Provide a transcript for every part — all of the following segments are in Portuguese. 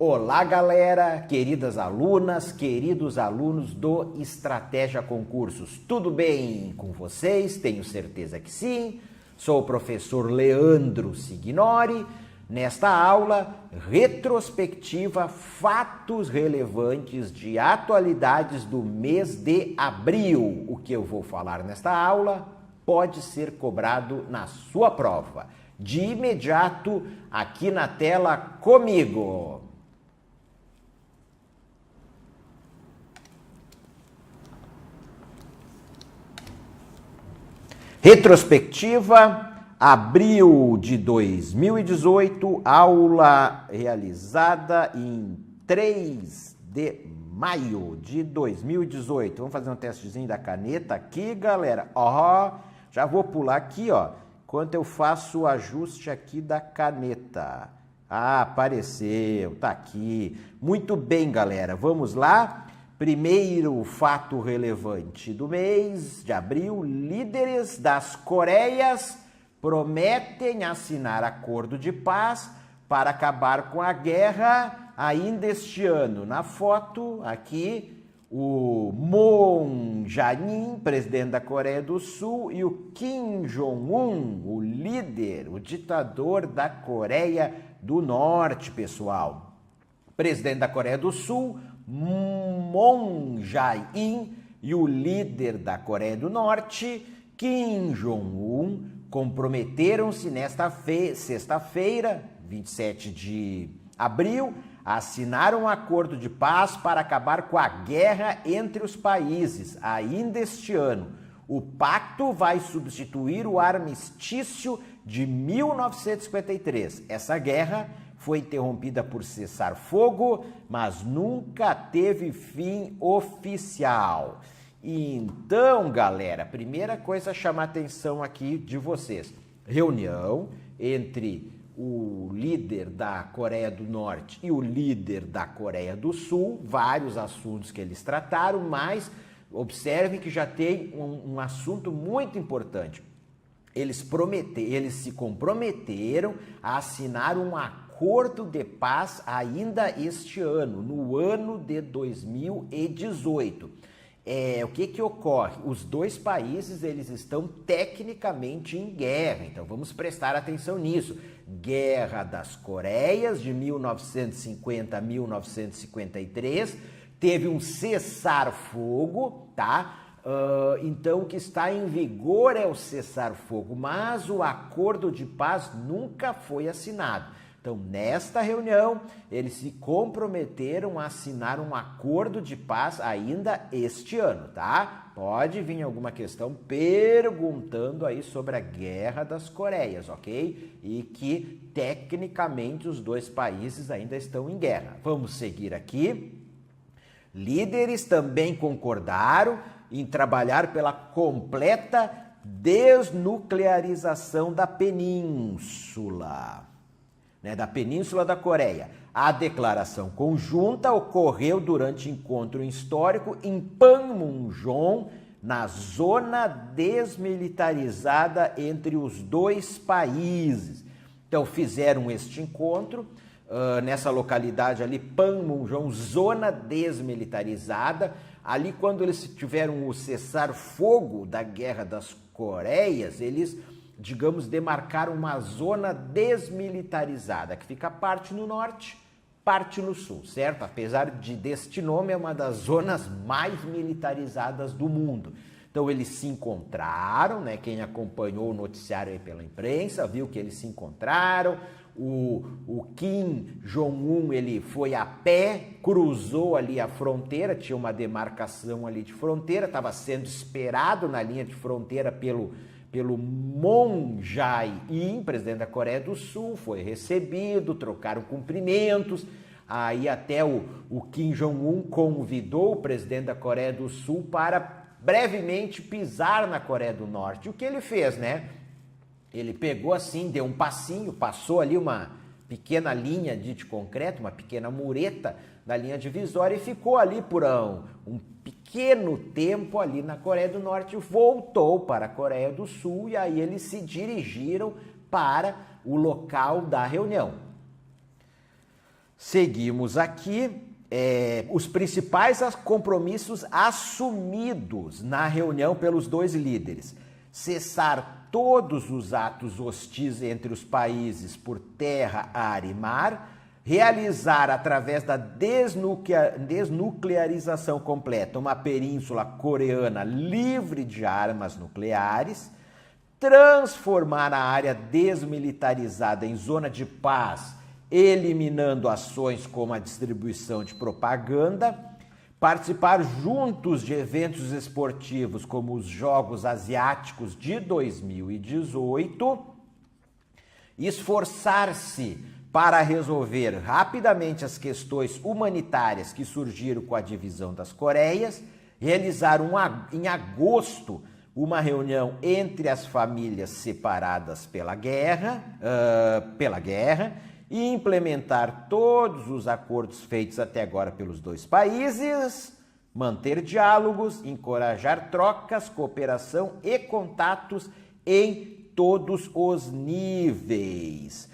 Olá, galera, queridas alunas, queridos alunos do Estratégia Concursos. Tudo bem com vocês? Tenho certeza que sim. Sou o professor Leandro Signori. Nesta aula, retrospectiva, fatos relevantes de atualidades do mês de abril. O que eu vou falar nesta aula pode ser cobrado na sua prova. De imediato, aqui na tela comigo. Retrospectiva, abril de 2018, aula realizada em 3 de maio de 2018. Vamos fazer um testezinho da caneta aqui, galera. Ó, já vou pular aqui, ó, enquanto eu faço o ajuste aqui da caneta. Ah, apareceu, tá aqui. Muito bem, galera, vamos lá. Primeiro fato relevante do mês de abril, líderes das Coreias prometem assinar acordo de paz para acabar com a guerra ainda este ano. Na foto aqui, o Moon Jae-in, presidente da Coreia do Sul, e o Kim Jong-un, o líder, o ditador da Coreia do Norte, pessoal. Presidente da Coreia do Sul, Moon Jae-in, e o líder da Coreia do Norte, Kim Jong-un, comprometeram-se nesta sexta-feira, 27 de abril, a assinar um acordo de paz para acabar com a guerra entre os países ainda este ano. O pacto vai substituir o armistício de 1953. Essa guerra foi interrompida por cessar-fogo, mas nunca teve fim oficial. Então, galera, primeira coisa a chamar a atenção aqui de vocês. Reunião entre o líder da Coreia do Norte e o líder da Coreia do Sul, vários assuntos que eles trataram, mas observem que já tem um assunto muito importante. Eles se comprometeram a assinar um acordo de paz ainda este ano, no ano de 2018. O que ocorre? Os dois países, eles estão tecnicamente em guerra, então vamos prestar atenção nisso. Guerra das Coreias, de 1950 a 1953, teve um cessar-fogo, tá? Então o que está em vigor é o cessar-fogo, mas o acordo de paz nunca foi assinado. Então, nesta reunião, eles se comprometeram a assinar um acordo de paz ainda este ano, tá? Pode vir alguma questão perguntando aí sobre a Guerra das Coreias, ok? E que, tecnicamente, os dois países ainda estão em guerra. Vamos seguir aqui. Líderes também concordaram em trabalhar pela completa desnuclearização da península. Da Península da Coreia. A declaração conjunta ocorreu durante encontro histórico em Panmunjom, na zona desmilitarizada entre os dois países. Então fizeram este encontro nessa localidade ali, Panmunjom, zona desmilitarizada. Ali, quando eles tiveram o cessar-fogo da Guerra das Coreias, eles, digamos, demarcaram uma zona desmilitarizada, que fica parte no norte, parte no sul, certo? Apesar deste nome, é uma das zonas mais militarizadas do mundo. Então, eles se encontraram, né? Quem acompanhou o noticiário aí pela imprensa, viu que eles se encontraram. O Kim Jong-un, ele foi a pé, cruzou ali a fronteira, tinha uma demarcação ali de fronteira, estava sendo esperado na linha de fronteira pelo Moon Jae-in, presidente da Coreia do Sul, foi recebido, trocaram cumprimentos. Aí até o Kim Jong-un convidou o presidente da Coreia do Sul para brevemente pisar na Coreia do Norte. O que ele fez, né? Ele pegou assim, deu um passinho, passou ali uma pequena linha de concreto, uma pequena mureta da linha divisória e ficou ali por um pequeno tempo ali na Coreia do Norte, voltou para a Coreia do Sul e aí eles se dirigiram para o local da reunião. Seguimos aqui. Os principais compromissos assumidos na reunião pelos dois líderes: cessar todos os atos hostis entre os países por terra, ar e mar, realizar através da desnuclearização completa uma península coreana livre de armas nucleares, transformar a área desmilitarizada em zona de paz, eliminando ações como a distribuição de propaganda, participar juntos de eventos esportivos como os Jogos Asiáticos de 2018, esforçar-se para resolver rapidamente as questões humanitárias que surgiram com a divisão das Coreias, realizar em agosto uma reunião entre as famílias separadas pela guerra, e implementar todos os acordos feitos até agora pelos dois países, manter diálogos, encorajar trocas, cooperação e contatos em todos os níveis.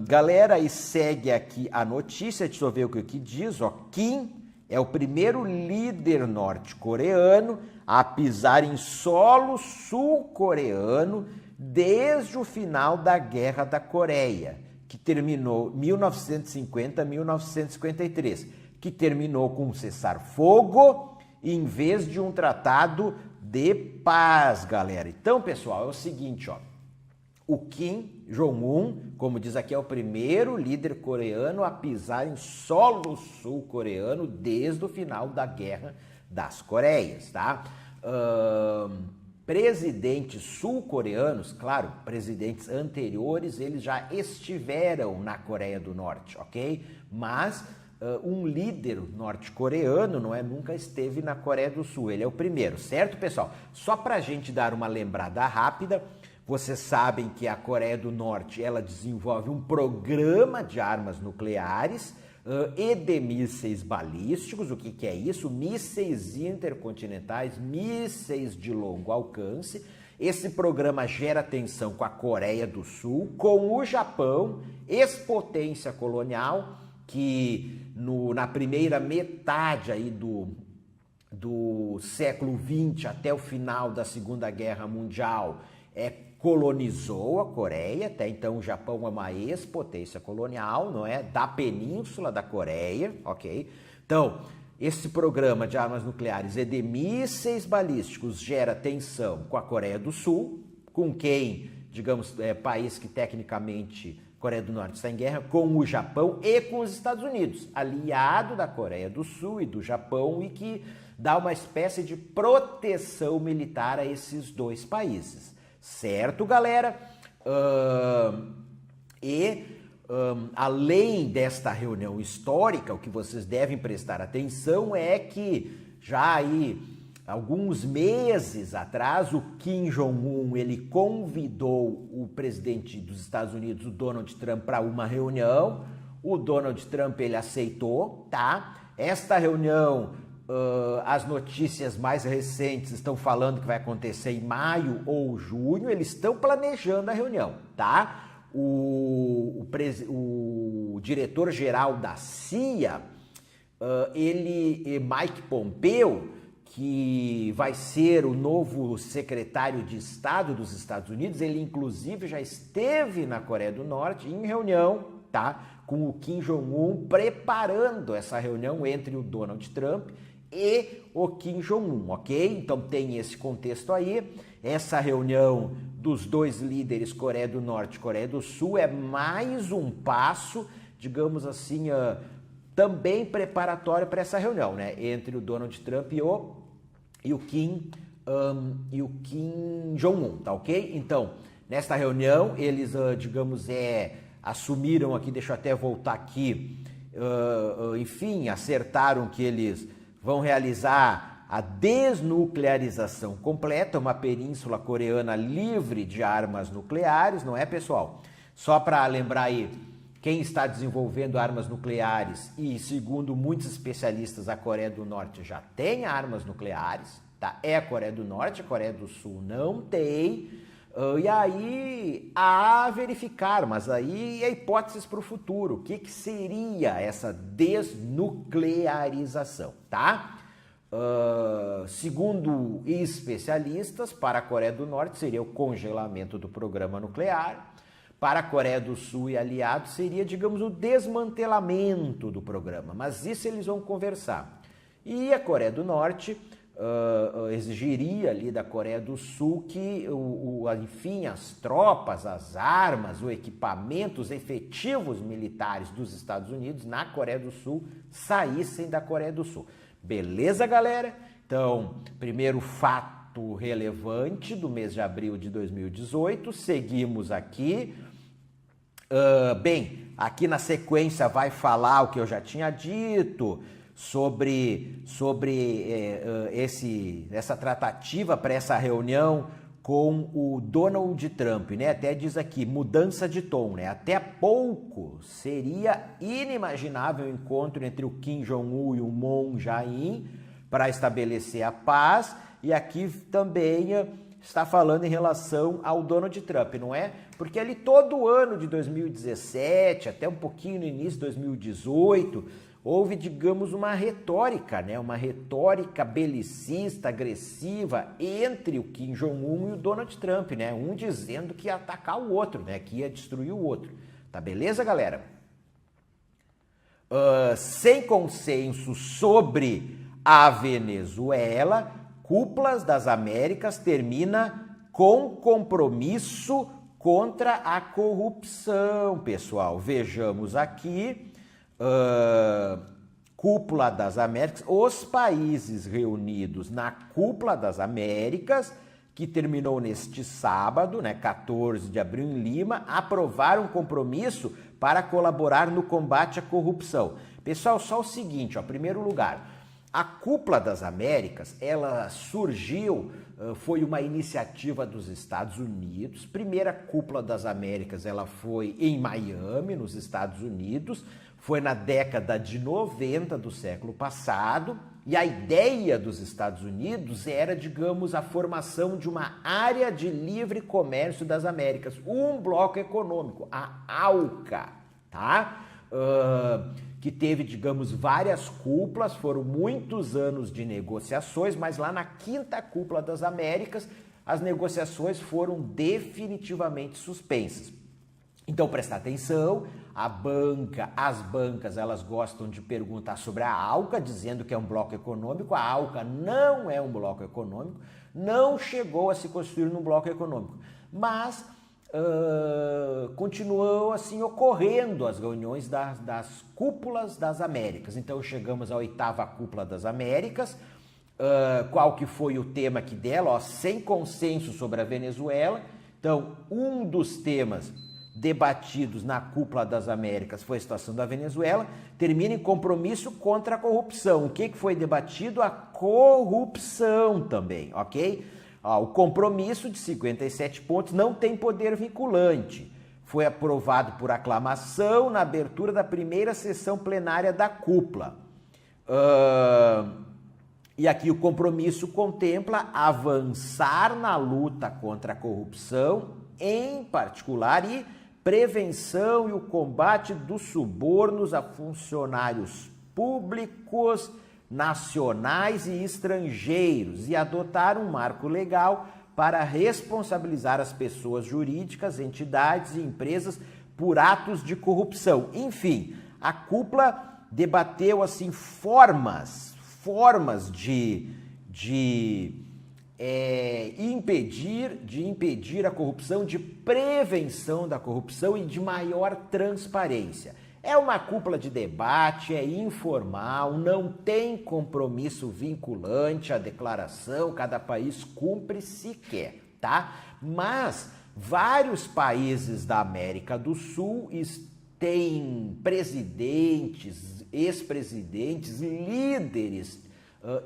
Galera, e segue aqui a notícia, deixa eu ver o que diz, ó. Kim é o primeiro líder norte-coreano a pisar em solo sul-coreano desde o final da Guerra da Coreia, que terminou em 1950-1953, que terminou com um cessar-fogo em vez de um tratado de paz, galera. Então, pessoal, é o seguinte, ó. O Kim Jong-un, como diz aqui, é o primeiro líder coreano a pisar em solo sul-coreano desde o final da Guerra das Coreias, tá? Presidentes sul-coreanos, claro, presidentes anteriores, eles já estiveram na Coreia do Norte, ok? Mas um líder norte-coreano, não é, nunca esteve na Coreia do Sul, ele é o primeiro, certo, pessoal? Só para a gente dar uma lembrada rápida, vocês sabem que a Coreia do Norte, ela desenvolve um programa de armas nucleares e de mísseis balísticos. O que é isso? Mísseis intercontinentais, mísseis de longo alcance. Esse programa gera tensão com a Coreia do Sul, com o Japão, ex-potência colonial, que na primeira metade aí do século XX até o final da Segunda Guerra Mundial, colonizou a Coreia. Até então o Japão é uma ex-potência colonial, não é? Da Península da Coreia, ok? Então, esse programa de armas nucleares e de mísseis balísticos gera tensão com a Coreia do Sul, com quem, digamos, país que tecnicamente Coreia do Norte está em guerra, com o Japão e com os Estados Unidos, aliado da Coreia do Sul e do Japão, e que dá uma espécie de proteção militar a esses dois países. Certo, galera? Além desta reunião histórica, o que vocês devem prestar atenção é que já aí, alguns meses atrás, o Kim Jong-un, ele convidou o presidente dos Estados Unidos, o Donald Trump, para uma reunião. O Donald Trump, ele aceitou, tá? Esta reunião... as notícias mais recentes estão falando que vai acontecer em maio ou junho. Eles estão planejando a reunião, tá? O diretor-geral da CIA, Mike Pompeo, que vai ser o novo secretário de Estado dos Estados Unidos, ele inclusive já esteve na Coreia do Norte em reunião, tá? Com o Kim Jong-un, preparando essa reunião entre o Donald Trump e o Kim Jong-un, ok? Então tem esse contexto aí. Essa reunião dos dois líderes, Coreia do Norte e Coreia do Sul, é mais um passo, digamos assim, também preparatório para essa reunião, né? Entre o Donald Trump e o Kim Jong-un, tá ok? Então, nesta reunião, eles, digamos, assumiram aqui, deixa eu até voltar aqui, enfim, acertaram que eles vão realizar a desnuclearização completa, uma península coreana livre de armas nucleares, não é, pessoal? Só para lembrar aí, quem está desenvolvendo armas nucleares, e segundo muitos especialistas, a Coreia do Norte já tem armas nucleares, tá? É a Coreia do Norte, a Coreia do Sul não tem. E aí a verificar, mas aí é hipóteses para o futuro. O que seria essa desnuclearização, tá? Segundo especialistas, para a Coreia do Norte seria o congelamento do programa nuclear. Para a Coreia do Sul e aliados seria, digamos, o desmantelamento do programa. Mas isso eles vão conversar. E a Coreia do Norte exigiria ali da Coreia do Sul que, enfim, as tropas, as armas, o equipamento, os efetivos militares dos Estados Unidos na Coreia do Sul saíssem da Coreia do Sul. Beleza, galera? Então, primeiro fato relevante do mês de abril de 2018, seguimos aqui. Bem, aqui na sequência vai falar o que eu já tinha dito sobre essa tratativa para essa reunião com o Donald Trump, né? Até diz aqui, mudança de tom, né? Até pouco seria inimaginável o encontro entre o Kim Jong-un e o Moon Jae-in para estabelecer a paz, e aqui também está falando em relação ao Donald Trump, não é? Porque ali todo o ano de 2017, até um pouquinho no início de 2018, houve, digamos, uma retórica, né? Uma retórica belicista, agressiva entre o Kim Jong-un e o Donald Trump, né? Um dizendo que ia atacar o outro, né? Que ia destruir o outro. Tá beleza, galera? Sem consenso sobre a Venezuela, Cúpulas das Américas termina com compromisso contra a corrupção, pessoal. Vejamos aqui. Cúpula das Américas, os países reunidos na Cúpula das Américas, que terminou neste sábado, né, 14 de abril em Lima, aprovaram um compromisso para colaborar no combate à corrupção. Pessoal, só o seguinte, ó, primeiro lugar, a Cúpula das Américas, ela surgiu, foi uma iniciativa dos Estados Unidos. Primeira Cúpula das Américas, ela foi em Miami, nos Estados Unidos. Foi na década de 90 do século passado, e a ideia dos Estados Unidos era, digamos, a formação de uma área de livre comércio das Américas, um bloco econômico, a ALCA, tá? Que teve, digamos, várias cúpulas, foram muitos anos de negociações, mas lá na quinta Cúpula das Américas, as negociações foram definitivamente suspensas. Então, prestar atenção, as bancas, elas gostam de perguntar sobre a ALCA, dizendo que é um bloco econômico. A ALCA não é um bloco econômico, não chegou a se construir num bloco econômico, mas continuou assim ocorrendo as reuniões das Cúpulas das Américas. Então, chegamos à 8ª Cúpula das Américas. Qual que foi o tema aqui dela? Ó, sem consenso sobre a Venezuela. Então, um dos temas debatidos na Cúpula das Américas foi a situação da Venezuela, termina em compromisso contra a corrupção. O que foi debatido? A corrupção também, ok? O compromisso de 57 pontos não tem poder vinculante. Foi aprovado por aclamação na abertura da primeira sessão plenária da Cúpula. E aqui o compromisso contempla avançar na luta contra a corrupção, em particular, e prevenção e o combate dos subornos a funcionários públicos, nacionais e estrangeiros, e adotar um marco legal para responsabilizar as pessoas jurídicas, entidades e empresas por atos de corrupção. Enfim, a cúpula debateu assim formas de impedir a corrupção, de prevenção da corrupção e de maior transparência. É uma cúpula de debate, é informal, não tem compromisso vinculante, a declaração, cada país cumpre se quer, tá? Mas vários países da América do Sul têm presidentes, ex-presidentes, líderes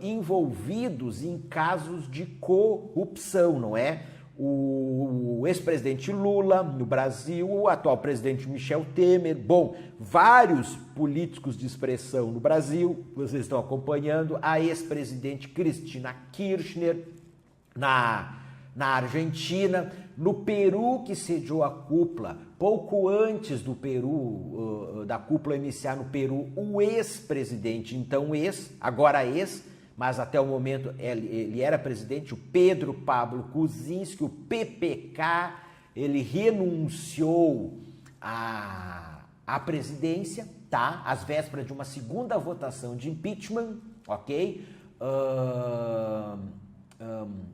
envolvidos em casos de corrupção, não é? O ex-presidente Lula no Brasil, o atual presidente Michel Temer, bom, vários políticos de expressão no Brasil, vocês estão acompanhando, a ex-presidente Cristina Kirchner na na Argentina, no Peru, que sediou a cúpula, pouco antes do Peru, da cúpula iniciar no Peru, o ex-presidente, então agora ex, mas até o momento ele era presidente, o Pedro Pablo Kuczynski, o PPK, ele renunciou à presidência, tá? Às vésperas de uma segunda votação de impeachment, ok?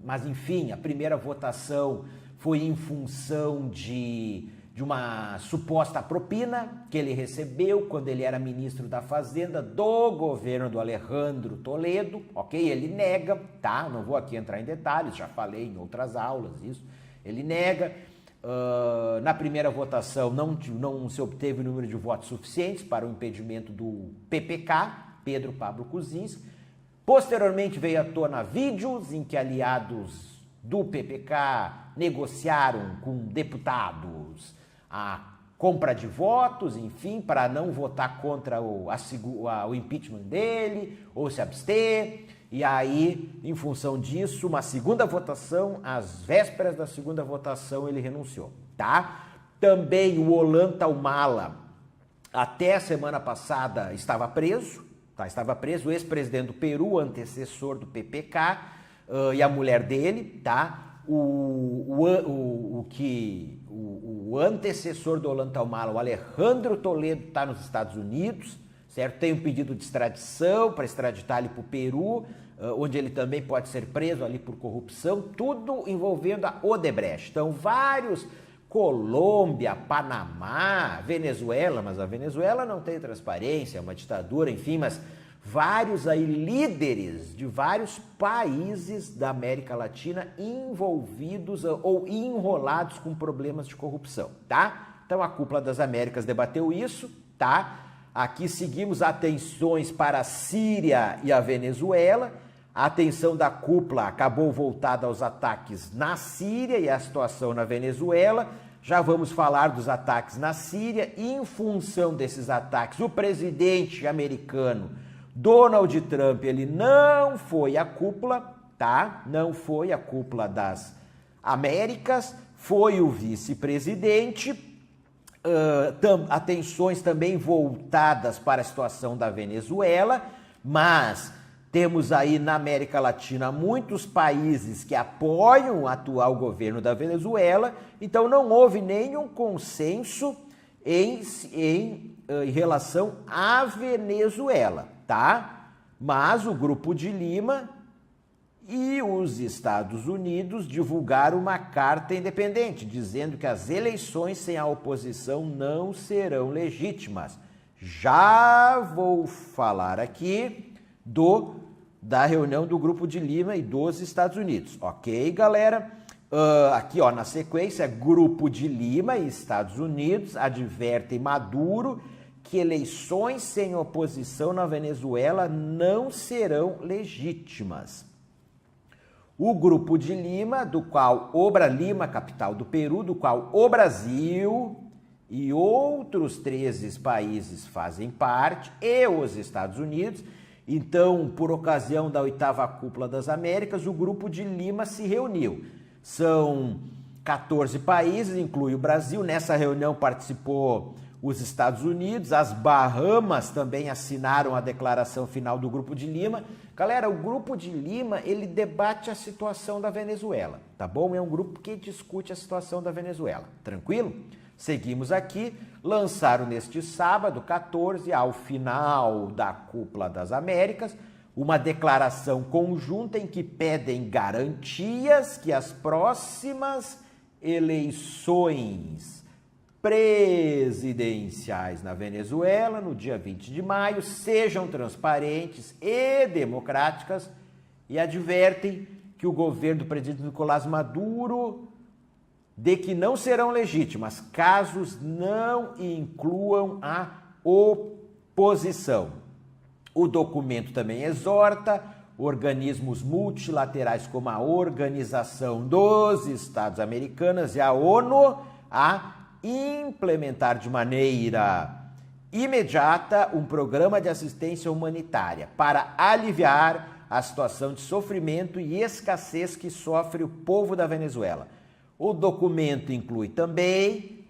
Mas enfim, a primeira votação foi em função de uma suposta propina que ele recebeu quando ele era ministro da Fazenda do governo do Alejandro Toledo, ok? Ele nega, tá? Não vou aqui entrar em detalhes, já falei em outras aulas isso. Ele nega. Na primeira votação não se obteve o número de votos suficientes para o impedimento do PPK, Pedro Pablo Kuczynski. Posteriormente veio à tona vídeos em que aliados do PPK negociaram com deputados a compra de votos, enfim, para não votar contra o impeachment dele ou se abster. E aí, em função disso, uma segunda votação, às vésperas da segunda votação, ele renunciou, tá? Também o Ollanta Humala, até a semana passada, estava preso, tá? Estava preso, o ex-presidente do Peru, antecessor do PPK, e a mulher dele, tá? O antecessor do Ollanta Humala, o Alejandro Toledo, está nos Estados Unidos, certo? Tem um pedido de extradição para extraditar ele para o Peru, onde ele também pode ser preso ali por corrupção, tudo envolvendo a Odebrecht. Então, vários, Colômbia, Panamá, Venezuela, mas a Venezuela não tem transparência, é uma ditadura, enfim, mas vários aí líderes de vários países da América Latina envolvidos ou enrolados com problemas de corrupção, tá? Então, a Cúpula das Américas debateu isso, tá? Aqui seguimos atenções para a Síria e a Venezuela. A atenção da cúpula acabou voltada aos ataques na Síria e à situação na Venezuela. Já vamos falar dos ataques na Síria. E em função desses ataques, o presidente americano Donald Trump, ele não foi à cúpula, tá? Não foi à cúpula das Américas, foi o vice-presidente. Atenções também voltadas para a situação da Venezuela, mas temos aí na América Latina muitos países que apoiam o atual governo da Venezuela, então não houve nenhum consenso em relação à Venezuela, tá? Mas o Grupo de Lima e os Estados Unidos divulgaram uma carta independente, dizendo que as eleições sem a oposição não serão legítimas. Já vou falar aqui da reunião do Grupo de Lima e dos Estados Unidos. Ok, galera? Aqui, ó, na sequência, Grupo de Lima e Estados Unidos advertem Maduro que eleições sem oposição na Venezuela não serão legítimas. O Grupo de Lima, Lima, capital do Peru, do qual o Brasil e outros 13 países fazem parte, e os Estados Unidos. Então, por ocasião da 8ª Cúpula das Américas, o Grupo de Lima se reuniu. São 14 países, inclui o Brasil. Nessa reunião participou os Estados Unidos, as Bahamas também assinaram a declaração final do Grupo de Lima. Galera, o Grupo de Lima, ele debate a situação da Venezuela, tá bom? É um grupo que discute a situação da Venezuela, tranquilo? Seguimos aqui, lançaram neste sábado, 14, ao final da Cúpula das Américas, uma declaração conjunta em que pedem garantias que as próximas eleições presidenciais na Venezuela, no dia 20 de maio, sejam transparentes e democráticas, e advertem que o governo do presidente Nicolás Maduro de que não serão legítimas casos não incluam a oposição. O documento também exorta organismos multilaterais como a Organização dos Estados Americanos e a ONU a implementar de maneira imediata um programa de assistência humanitária para aliviar a situação de sofrimento e escassez que sofre o povo da Venezuela. O documento inclui também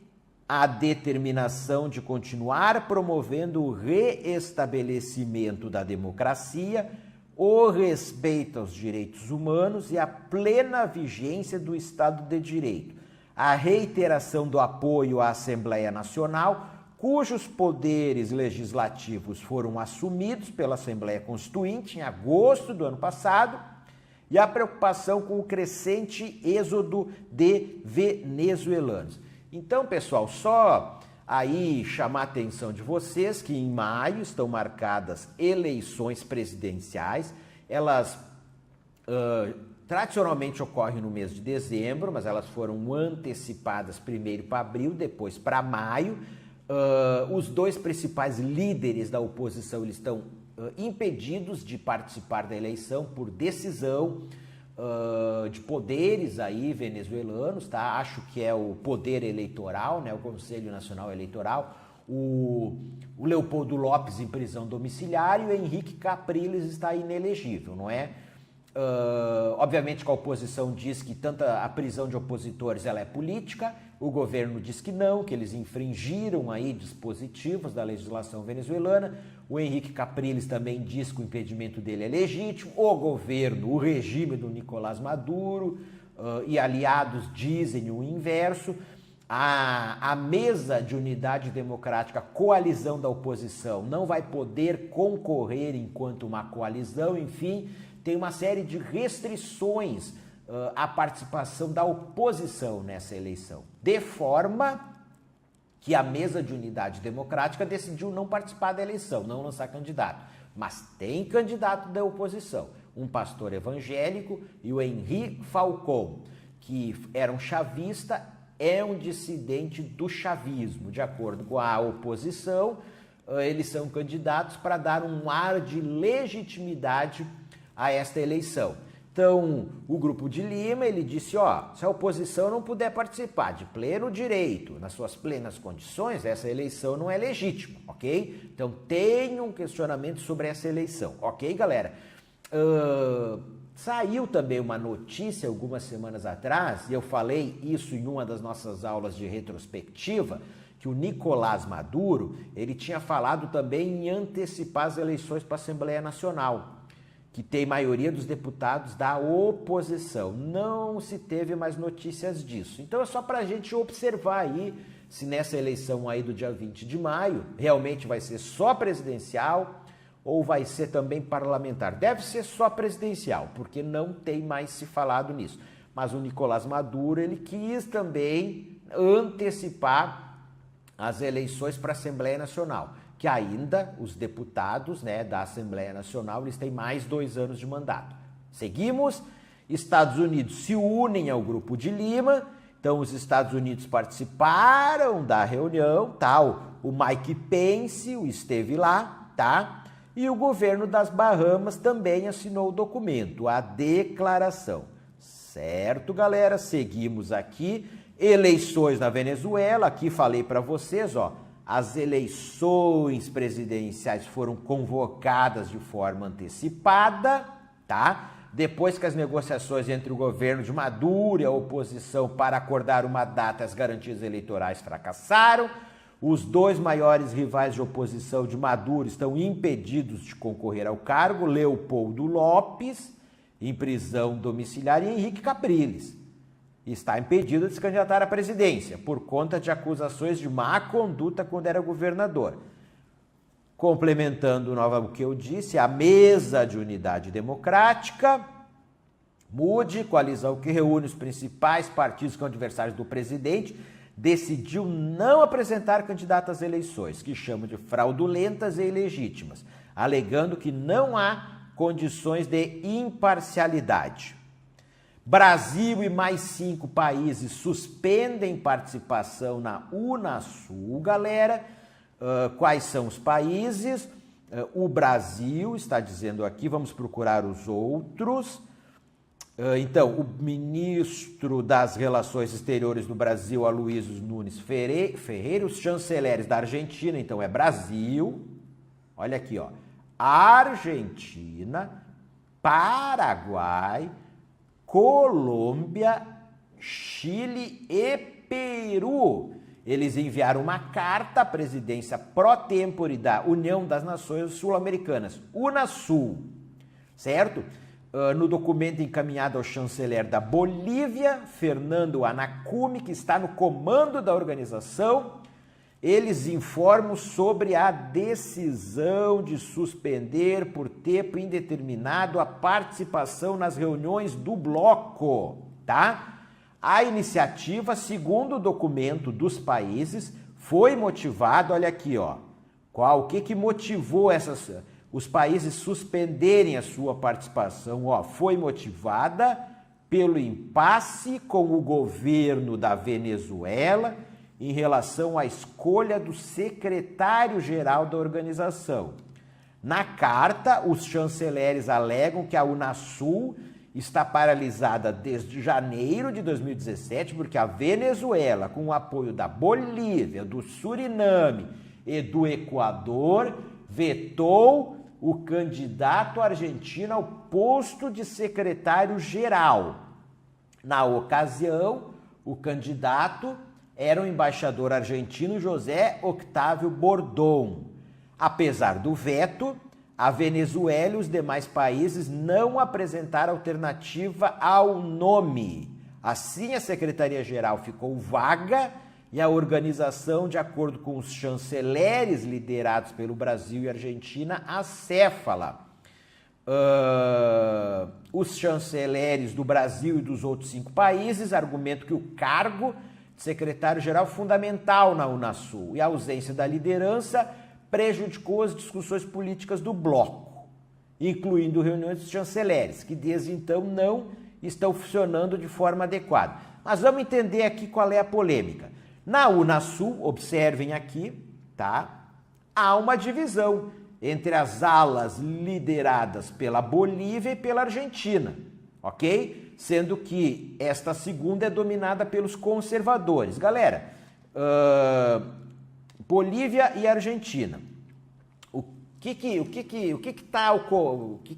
a determinação de continuar promovendo o reestabelecimento da democracia, o respeito aos direitos humanos e a plena vigência do Estado de Direito, a reiteração do apoio à Assembleia Nacional, cujos poderes legislativos foram assumidos pela Assembleia Constituinte em agosto do ano passado, e a preocupação com o crescente êxodo de venezuelanos. Então, pessoal, só aí chamar a atenção de vocês que em maio estão marcadas eleições presidenciais. Elas tradicionalmente ocorrem no mês de dezembro, mas elas foram antecipadas primeiro para abril, depois para maio. Os dois principais líderes da oposição eles estão impedidos de participar da eleição por decisão de poderes aí venezuelanos, tá? Acho que é o poder eleitoral, né? O Conselho Nacional Eleitoral, o Leopoldo Lopes em prisão domiciliar e o Henrique Capriles está inelegível, não é? Obviamente que a oposição diz que tanto a prisão de opositores ela é política, o governo diz que não, que eles infringiram aí dispositivos da legislação venezuelana. O Henrique Capriles também diz que o impedimento dele é legítimo. O governo, o regime do Nicolás Maduro e aliados dizem o inverso. A mesa de unidade democrática, coalizão da oposição, não vai poder concorrer enquanto uma coalizão, enfim, tem uma série de restrições à participação da oposição nessa eleição, de forma que a mesa de unidade democrática decidiu não participar da eleição, não lançar candidato, mas tem candidato da oposição, um pastor evangélico e o Henri Falcón, que era um chavista, é um dissidente do chavismo. De acordo com a oposição, eles são candidatos para dar um ar de legitimidade a esta eleição. Então, o Grupo de Lima, ele disse, se a oposição não puder participar de pleno direito, nas suas plenas condições, essa eleição não é legítima, ok? Então, tem um questionamento sobre essa eleição, ok, galera? Saiu também uma notícia algumas semanas atrás, e eu falei isso em uma das nossas aulas de retrospectiva, que o Nicolás Maduro, ele tinha falado também em antecipar as eleições para a Assembleia Nacional, que tem maioria dos deputados da oposição. Não se teve mais notícias disso. Então é só para a gente observar aí se nessa eleição aí do dia 20 de maio realmente vai ser só presidencial ou vai ser também parlamentar. Deve ser só presidencial, porque não tem mais se falado nisso. Mas o Nicolás Maduro, ele quis também antecipar as eleições para a Assembleia Nacional, que ainda os deputados, né, da Assembleia Nacional, eles têm mais 2 anos de mandato. Seguimos, Estados Unidos se unem ao Grupo de Lima, então os Estados Unidos participaram da reunião, tal, o Mike Pence esteve lá, tá? E o governo das Bahamas também assinou o documento, a declaração. Certo, galera? Seguimos aqui, eleições na Venezuela, aqui falei para vocês, as eleições presidenciais foram convocadas de forma antecipada, tá? Depois que as negociações entre o governo de Maduro e a oposição para acordar uma data, as garantias eleitorais fracassaram. Os 2 maiores rivais de oposição de Maduro estão impedidos de concorrer ao cargo, Leopoldo Lopes, em prisão domiciliar, e Henrique Capriles está impedido de se candidatar à presidência por conta de acusações de má conduta quando era governador. Complementando o que eu disse, a mesa de unidade democrática, MUD, coalizão que reúne os principais partidos que são adversários do presidente, decidiu não apresentar candidato às eleições, que chamam de fraudulentas e ilegítimas, alegando que não há condições de imparcialidade. Brasil e mais 5 países suspendem participação na Unasul, galera. Quais são os países? O Brasil está dizendo aqui, vamos procurar os outros. Então, o ministro das Relações Exteriores do Brasil, Aloysio Nunes Ferreira, os chanceleres da Argentina, então é Brasil, olha aqui, Argentina, Paraguai, Colômbia, Chile e Peru. Eles enviaram uma carta à presidência pró-tempore da União das Nações Sul-Americanas, UNASUL, certo? No documento encaminhado ao chanceler da Bolívia, Fernando Anacume, que está no comando da organização, eles informam sobre a decisão de suspender por tempo indeterminado a participação nas reuniões do bloco, tá? A iniciativa, segundo o documento dos países, foi motivado, olha aqui, ó, o que motivou os países suspenderem a sua participação? Ó, foi motivada pelo impasse com o governo da Venezuela em relação à escolha do secretário-geral da organização. Na carta, os chanceleres alegam que a UNASUL está paralisada desde janeiro de 2017, porque a Venezuela, com o apoio da Bolívia, do Suriname e do Equador, vetou o candidato argentino ao posto de secretário-geral. Na ocasião, o candidato era o embaixador argentino José Octávio Bordón. Apesar do veto, a Venezuela e os demais países não apresentaram alternativa ao nome. Assim, a Secretaria-Geral ficou vaga e a organização, de acordo com os chanceleres liderados pelo Brasil e Argentina, acéfala. Os chanceleres do Brasil e dos outros 5 países argumentam que o cargo de secretário-geral é fundamental na UNASUL e a ausência da liderança prejudicou as discussões políticas do bloco, incluindo reuniões dos chanceleres, que desde então não estão funcionando de forma adequada. Mas vamos entender aqui qual é a polêmica. Na UNASUL, observem aqui, tá? Há uma divisão entre as alas lideradas pela Bolívia e pela Argentina, ok? Sendo que esta segunda é dominada pelos conservadores. Galera, Bolívia e Argentina. O que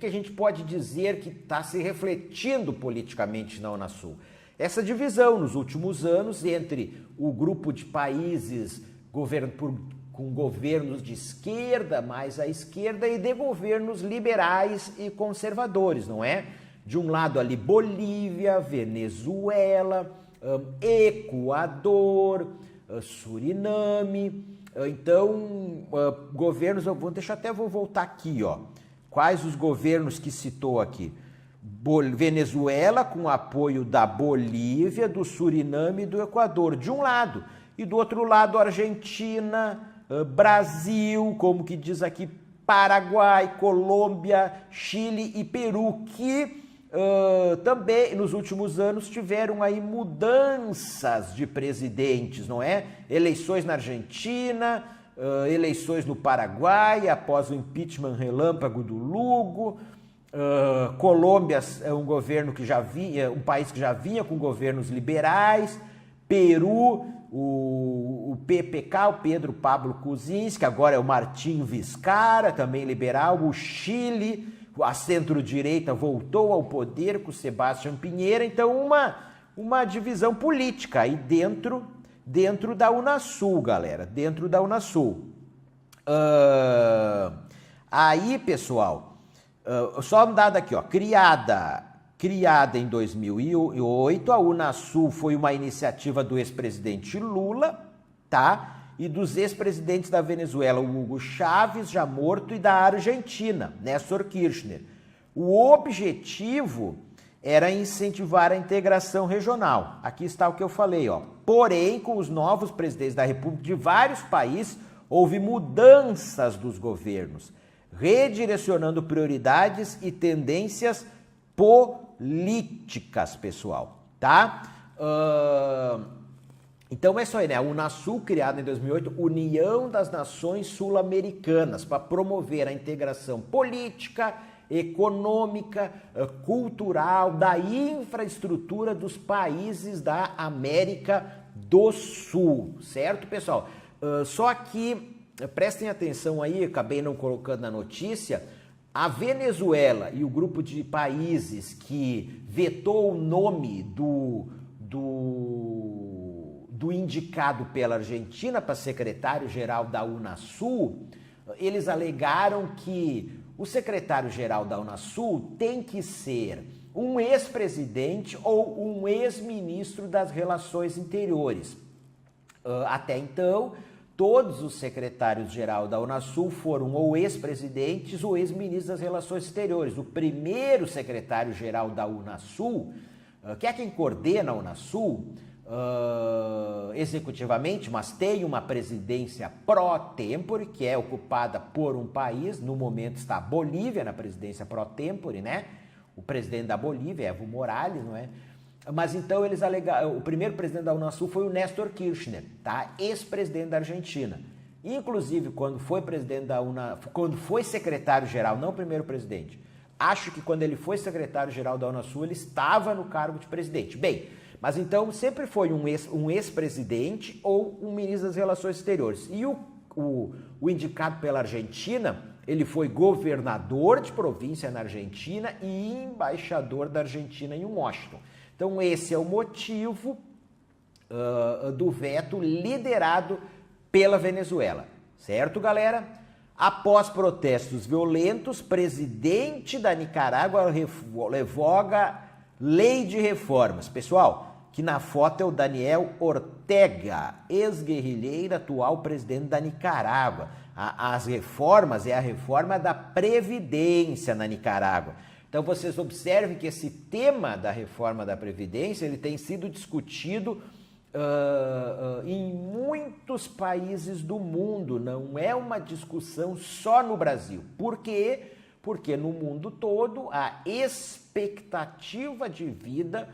a gente pode dizer que está se refletindo politicamente na UNASUL? Essa divisão nos últimos anos entre o grupo de países com governos de esquerda, mais à esquerda, e de governos liberais e conservadores, não é? De um lado ali Bolívia, Venezuela, Equador, Suriname. Então, governos, vou voltar aqui, ó. Quais os governos que citou aqui? Venezuela, com apoio da Bolívia, do Suriname e do Equador, de um lado. E do outro lado, Argentina, Brasil, como que diz aqui, Paraguai, Colômbia, Chile e Peru, que também nos últimos anos tiveram aí mudanças de presidentes, não é? Eleições na Argentina, eleições no Paraguai após o impeachment relâmpago do Lugo. Colômbia é um governo que um país que já vinha com governos liberais. Peru, o PPK, o Pedro Pablo Kuczynski, agora é o Martín Vizcarra, também liberal. O Chile, a centro-direita voltou ao poder com Sebastián Piñera. Então, uma divisão política aí dentro da UNASUL, galera, dentro da UNASUL. Aí, pessoal, só um dado aqui, ó, criada em 2008, a UNASUL foi uma iniciativa do ex-presidente Lula, tá? E dos ex-presidentes da Venezuela, o Hugo Chávez, já morto, e da Argentina, Néstor Kirchner. O objetivo era incentivar a integração regional. Aqui está o que eu falei, ó. Porém, com os novos presidentes da República de vários países, houve mudanças dos governos, redirecionando prioridades e tendências políticas, pessoal, tá? Então é isso aí, né? A UNASUL, criada em 2008, União das Nações Sul-Americanas, para promover a integração política, econômica, cultural, da infraestrutura dos países da América do Sul, certo, pessoal? Só que, prestem atenção aí, acabei não colocando na notícia, A Venezuela e o grupo de países que vetou o nome do indicado pela Argentina para secretário-geral da Unasul, eles alegaram que o secretário-geral da Unasul tem que ser um ex-presidente ou um ex-ministro das Relações Interiores. Até então, todos os secretários-geral da Unasul foram ou ex-presidentes ou ex-ministros das Relações Exteriores. O primeiro secretário-geral da Unasul, que é quem coordena a Unasul, executivamente, mas tem uma presidência pró-tempore, que é ocupada por um país, no momento está a Bolívia na presidência pró-tempore, né? O presidente da Bolívia, Evo Morales, não é? Mas então eles alegaram, o primeiro presidente da Unasul foi o Néstor Kirchner, tá? Ex-presidente da Argentina. Inclusive, quando foi presidente da quando foi secretário-geral, não o primeiro presidente, acho que quando ele foi secretário-geral da Unasul, ele estava no cargo de presidente. Bem, mas então sempre foi um ex-presidente ou um ministro das Relações Exteriores. E o indicado pela Argentina, ele foi governador de província na Argentina e embaixador da Argentina em Washington. Então esse é o motivo do veto liderado pela Venezuela. Certo, galera? Após protestos violentos, presidente da Nicarágua revoga lei de reformas. Pessoal, que na foto é o Daniel Ortega, ex-guerrilheiro, atual presidente da Nicarágua. As reformas é a reforma da Previdência na Nicarágua. Então vocês observem que esse tema da reforma da Previdência ele tem sido discutido em muitos países do mundo, não é uma discussão só no Brasil. Por quê? Porque no mundo todo a expectativa de vida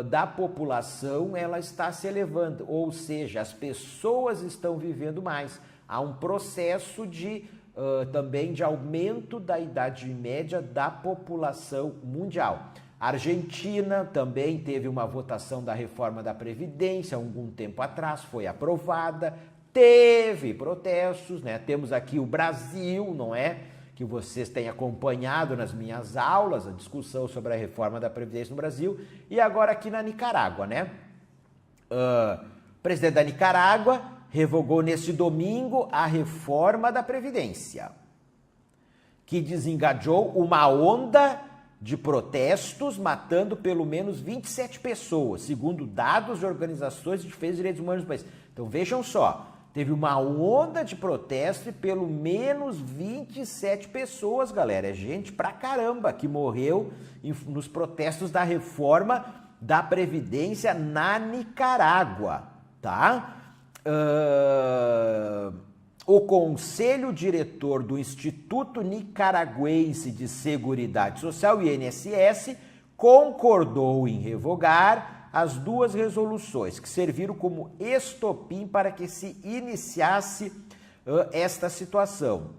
da população ela está se elevando, ou seja, as pessoas estão vivendo mais. Há um processo também de aumento da idade média da população mundial. A Argentina também teve uma votação da reforma da Previdência algum tempo atrás, foi aprovada, teve protestos, né? Temos aqui o Brasil, não é? Que vocês têm acompanhado nas minhas aulas, a discussão sobre a reforma da Previdência no Brasil, e agora aqui na Nicarágua, né? O presidente da Nicarágua revogou neste domingo a reforma da Previdência, que desencadeou uma onda de protestos, matando pelo menos 27 pessoas, segundo dados de organizações de defesa de direitos humanos do país. Então vejam só, teve uma onda de protesto e pelo menos 27 pessoas, galera. É gente pra caramba que morreu nos protestos da reforma da Previdência na Nicarágua, tá? O Conselho Diretor do Instituto Nicaragüense de Seguridade Social, INSS, concordou em revogar as duas resoluções que serviram como estopim para que se iniciasse esta situação,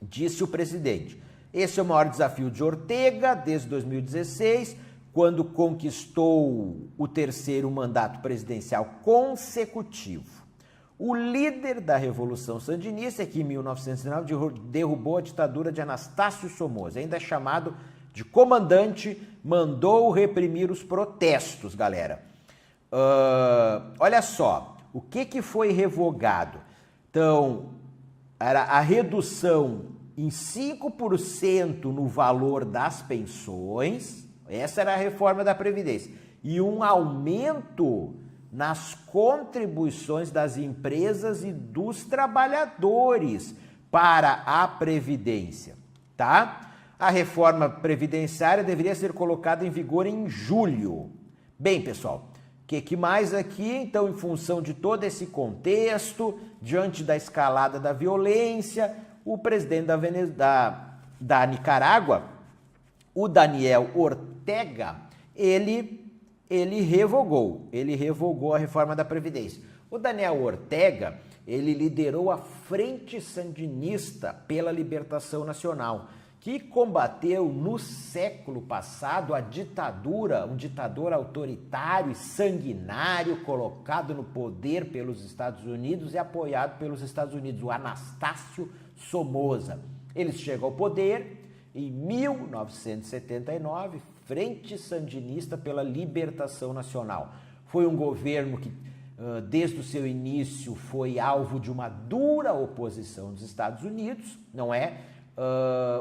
disse o presidente. Esse é o maior desafio de Ortega desde 2016, quando conquistou o terceiro mandato presidencial consecutivo. O líder da Revolução Sandinista, que em 1909 derrubou a ditadura de Anastácio Somoza, ainda chamado de comandante, mandou reprimir os protestos, galera. Olha só, o que foi revogado? Então, era a redução em 5% no valor das pensões, essa era a reforma da Previdência, e um aumento nas contribuições das empresas e dos trabalhadores para a Previdência, tá? A reforma previdenciária deveria ser colocada em vigor em julho. Bem, pessoal, o que mais aqui? Então, em função de todo esse contexto, diante da escalada da violência, o presidente da Nicarágua, o Daniel Ortega, ele revogou a reforma da Previdência. O Daniel Ortega, ele liderou a Frente Sandinista pela Libertação Nacional, que combateu no século passado a ditadura, um ditador autoritário e sanguinário colocado no poder pelos Estados Unidos e apoiado pelos Estados Unidos, o Anastácio Somoza. Eles chegam ao poder em 1979, Frente Sandinista pela Libertação Nacional. Foi um governo que, desde o seu início, foi alvo de uma dura oposição dos Estados Unidos, não é?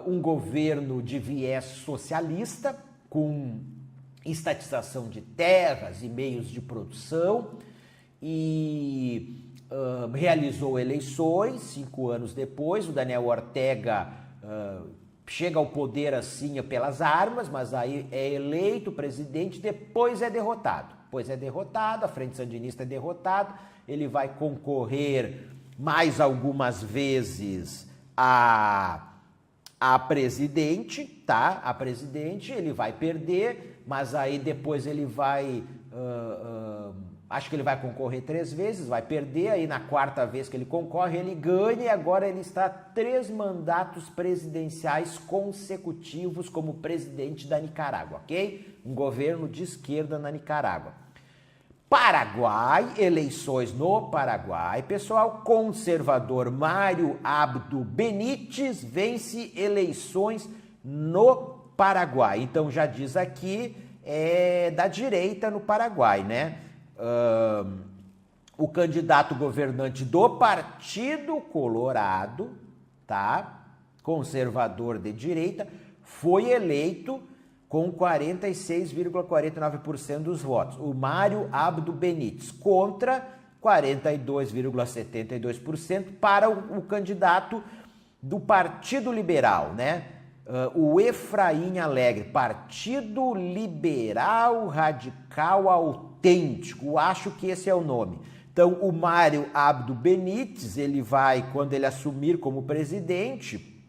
Um governo de viés socialista, com estatização de terras e meios de produção, e realizou eleições 5 anos depois. O Daniel Ortega chega ao poder assim pelas armas, mas aí é eleito presidente, depois é derrotado. A Frente Sandinista é derrotada, ele vai concorrer mais algumas vezes a presidente, tá? A presidente, ele vai perder, mas aí depois ele vai... acho que ele vai concorrer 3 vezes, vai perder, aí na 4ª vez que ele concorre, ele ganha, e agora ele está 3 mandatos presidenciais consecutivos como presidente da Nicarágua, ok? Um governo de esquerda na Nicarágua. Paraguai, eleições no Paraguai, pessoal, conservador Mário Abdo Benítez vence eleições no Paraguai. Então já diz aqui, é da direita no Paraguai, né? O candidato governante do Partido Colorado, tá? Conservador de direita, foi eleito com 46,49% dos votos. O Mário Abdo Benítez, contra 42,72% para o candidato do Partido Liberal, né? O Efraim Alegre, Partido Liberal Radical Autêntico, acho que esse é o nome. Então, o Mário Abdo Benítez, ele vai, quando ele assumir como presidente,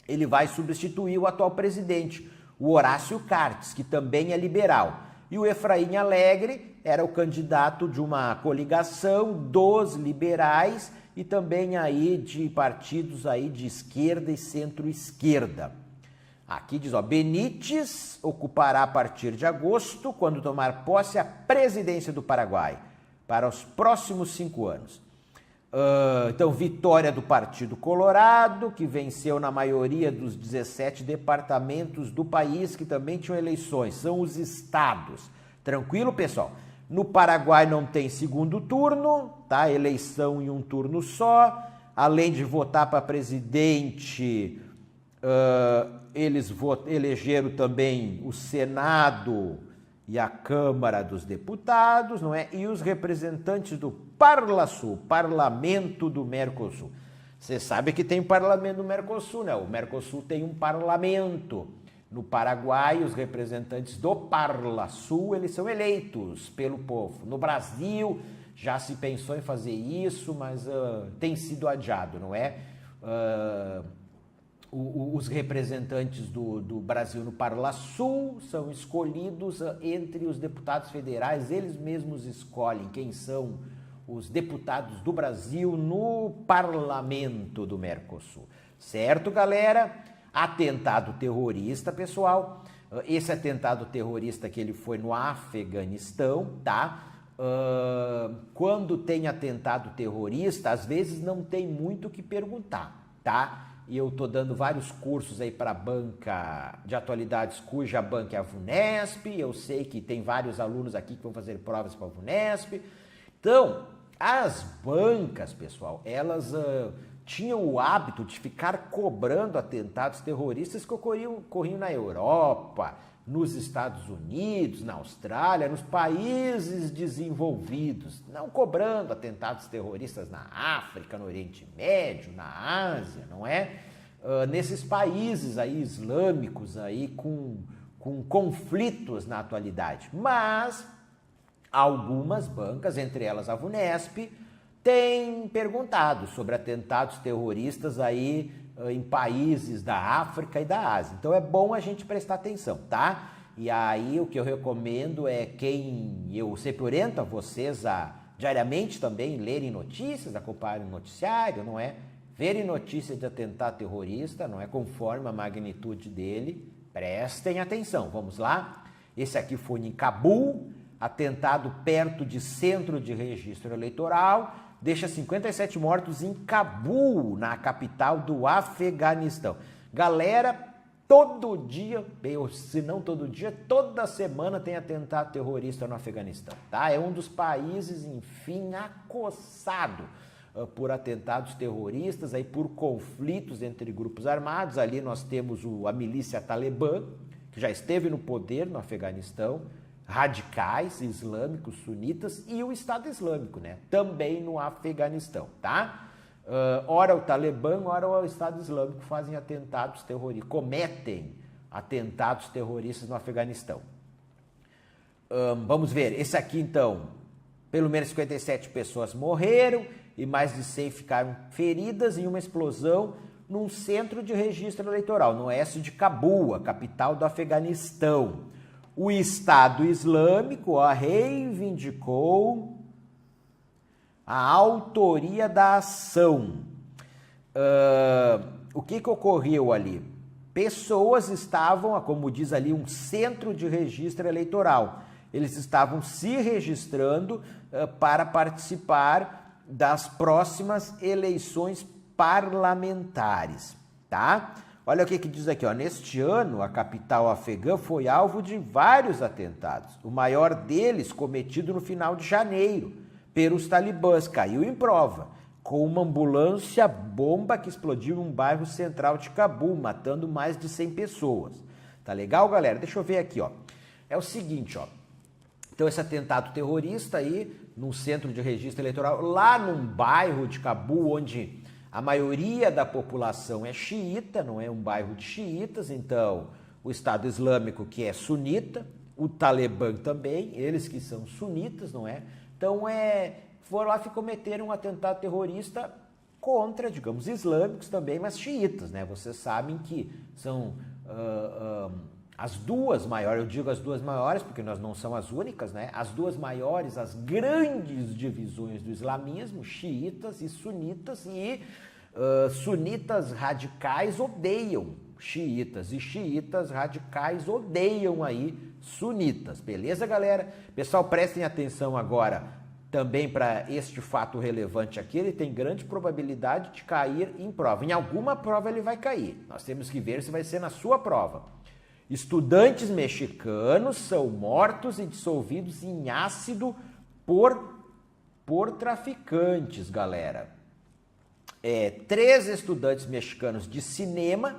ele vai substituir o atual presidente, o Horácio Cartes, que também é liberal. E o Efraim Alegre era o candidato de uma coligação dos liberais e também aí de partidos aí de esquerda e centro-esquerda. Aqui diz, ó, Benítez ocupará a partir de agosto, quando tomar posse, a presidência do Paraguai para os próximos 5 anos. Então, vitória do Partido Colorado, que venceu na maioria dos 17 departamentos do país, que também tinham eleições, são os estados. Tranquilo, pessoal? No Paraguai não tem segundo turno, tá? Eleição em um turno só. Além de votar para presidente, eles elegeram também o Senado e a Câmara dos Deputados, não é? E os representantes do Parlasul, Parlamento do Mercosul. Você sabe que tem parlamento do Mercosul, né? O Mercosul tem um parlamento. No Paraguai, os representantes do Parlasul, eles são eleitos pelo povo. No Brasil, já se pensou em fazer isso, mas tem sido adiado, não é? Os representantes do Brasil no Parlasul são escolhidos entre os deputados federais, eles mesmos escolhem quem são os deputados do Brasil no Parlamento do Mercosul. Certo, galera? Atentado terrorista, pessoal. Esse atentado terrorista que ele foi no Afeganistão, tá? Quando tem atentado terrorista, às vezes não tem muito o que perguntar, tá? E eu tô dando vários cursos aí para a banca de atualidades, cuja banca é a VUNESP. Eu sei que tem vários alunos aqui que vão fazer provas para a VUNESP. Então, as bancas, pessoal, elas tinham o hábito de ficar cobrando atentados terroristas que ocorriam na Europa, nos Estados Unidos, na Austrália, nos países desenvolvidos, não cobrando atentados terroristas na África, no Oriente Médio, na Ásia, não é? Nesses países aí islâmicos aí com conflitos na atualidade. Mas algumas bancas, entre elas a VUNESP, têm perguntado sobre atentados terroristas aí em países da África e da Ásia. Então é bom a gente prestar atenção, tá? E aí o que eu recomendo é eu sempre oriento a vocês a diariamente também lerem notícias, acompanharem o noticiário, não é? Verem notícias de atentado terrorista, não é? Conforme a magnitude dele, prestem atenção. Vamos lá? Esse aqui foi em Cabul, atentado perto de centro de registro eleitoral. deixa 57 mortos em Cabul, na capital do Afeganistão. Galera, todo dia, se não todo dia, toda semana tem atentado terrorista no Afeganistão, tá? É um dos países, enfim, acossado por atentados terroristas, aí por conflitos entre grupos armados. Ali nós temos a milícia Talibã, que já esteve no poder no Afeganistão, radicais islâmicos sunitas, e o Estado Islâmico, né? Também no Afeganistão, tá? Ora o Talibã, ora o Estado Islâmico fazem atentados terroristas, cometem atentados terroristas no Afeganistão. Vamos ver, esse aqui então, pelo menos 57 pessoas morreram e mais de 100 ficaram feridas em uma explosão num centro de registro eleitoral, no oeste de Cabul, a capital do Afeganistão. O Estado Islâmico reivindicou a autoria da ação. O que ocorreu ali? Pessoas estavam, como diz ali, um centro de registro eleitoral. Eles estavam se registrando para participar das próximas eleições parlamentares, tá? Olha o que diz aqui, ó. Neste ano, a capital afegã foi alvo de vários atentados. O maior deles cometido no final de janeiro, pelos talibãs, caiu em prova, com uma ambulância bomba que explodiu num bairro central de Cabul, matando mais de 100 pessoas. Tá legal, galera? Deixa eu ver aqui, ó. É o seguinte, ó. Então, esse atentado terrorista aí, num centro de registro eleitoral, lá num bairro de Cabul, onde a maioria da população é xiita, não é um bairro de xiitas, então o Estado Islâmico, que é sunita, o Talibã também, eles que são sunitas, não é? Então, foram lá e cometeram um atentado terrorista contra, digamos, islâmicos também, mas xiitas, né? Vocês sabem que são as duas maiores, eu digo as duas maiores porque nós não são as únicas, né? As duas maiores, as grandes divisões do islamismo, xiitas e sunitas, e sunitas radicais odeiam xiitas e xiitas radicais odeiam aí sunitas, beleza, galera? Pessoal, prestem atenção agora também para este fato relevante aqui, ele tem grande probabilidade de cair em prova. Em alguma prova ele vai cair, nós temos que ver se vai ser na sua prova. Estudantes mexicanos são mortos e dissolvidos em ácido por traficantes, galera. 3 estudantes mexicanos de cinema,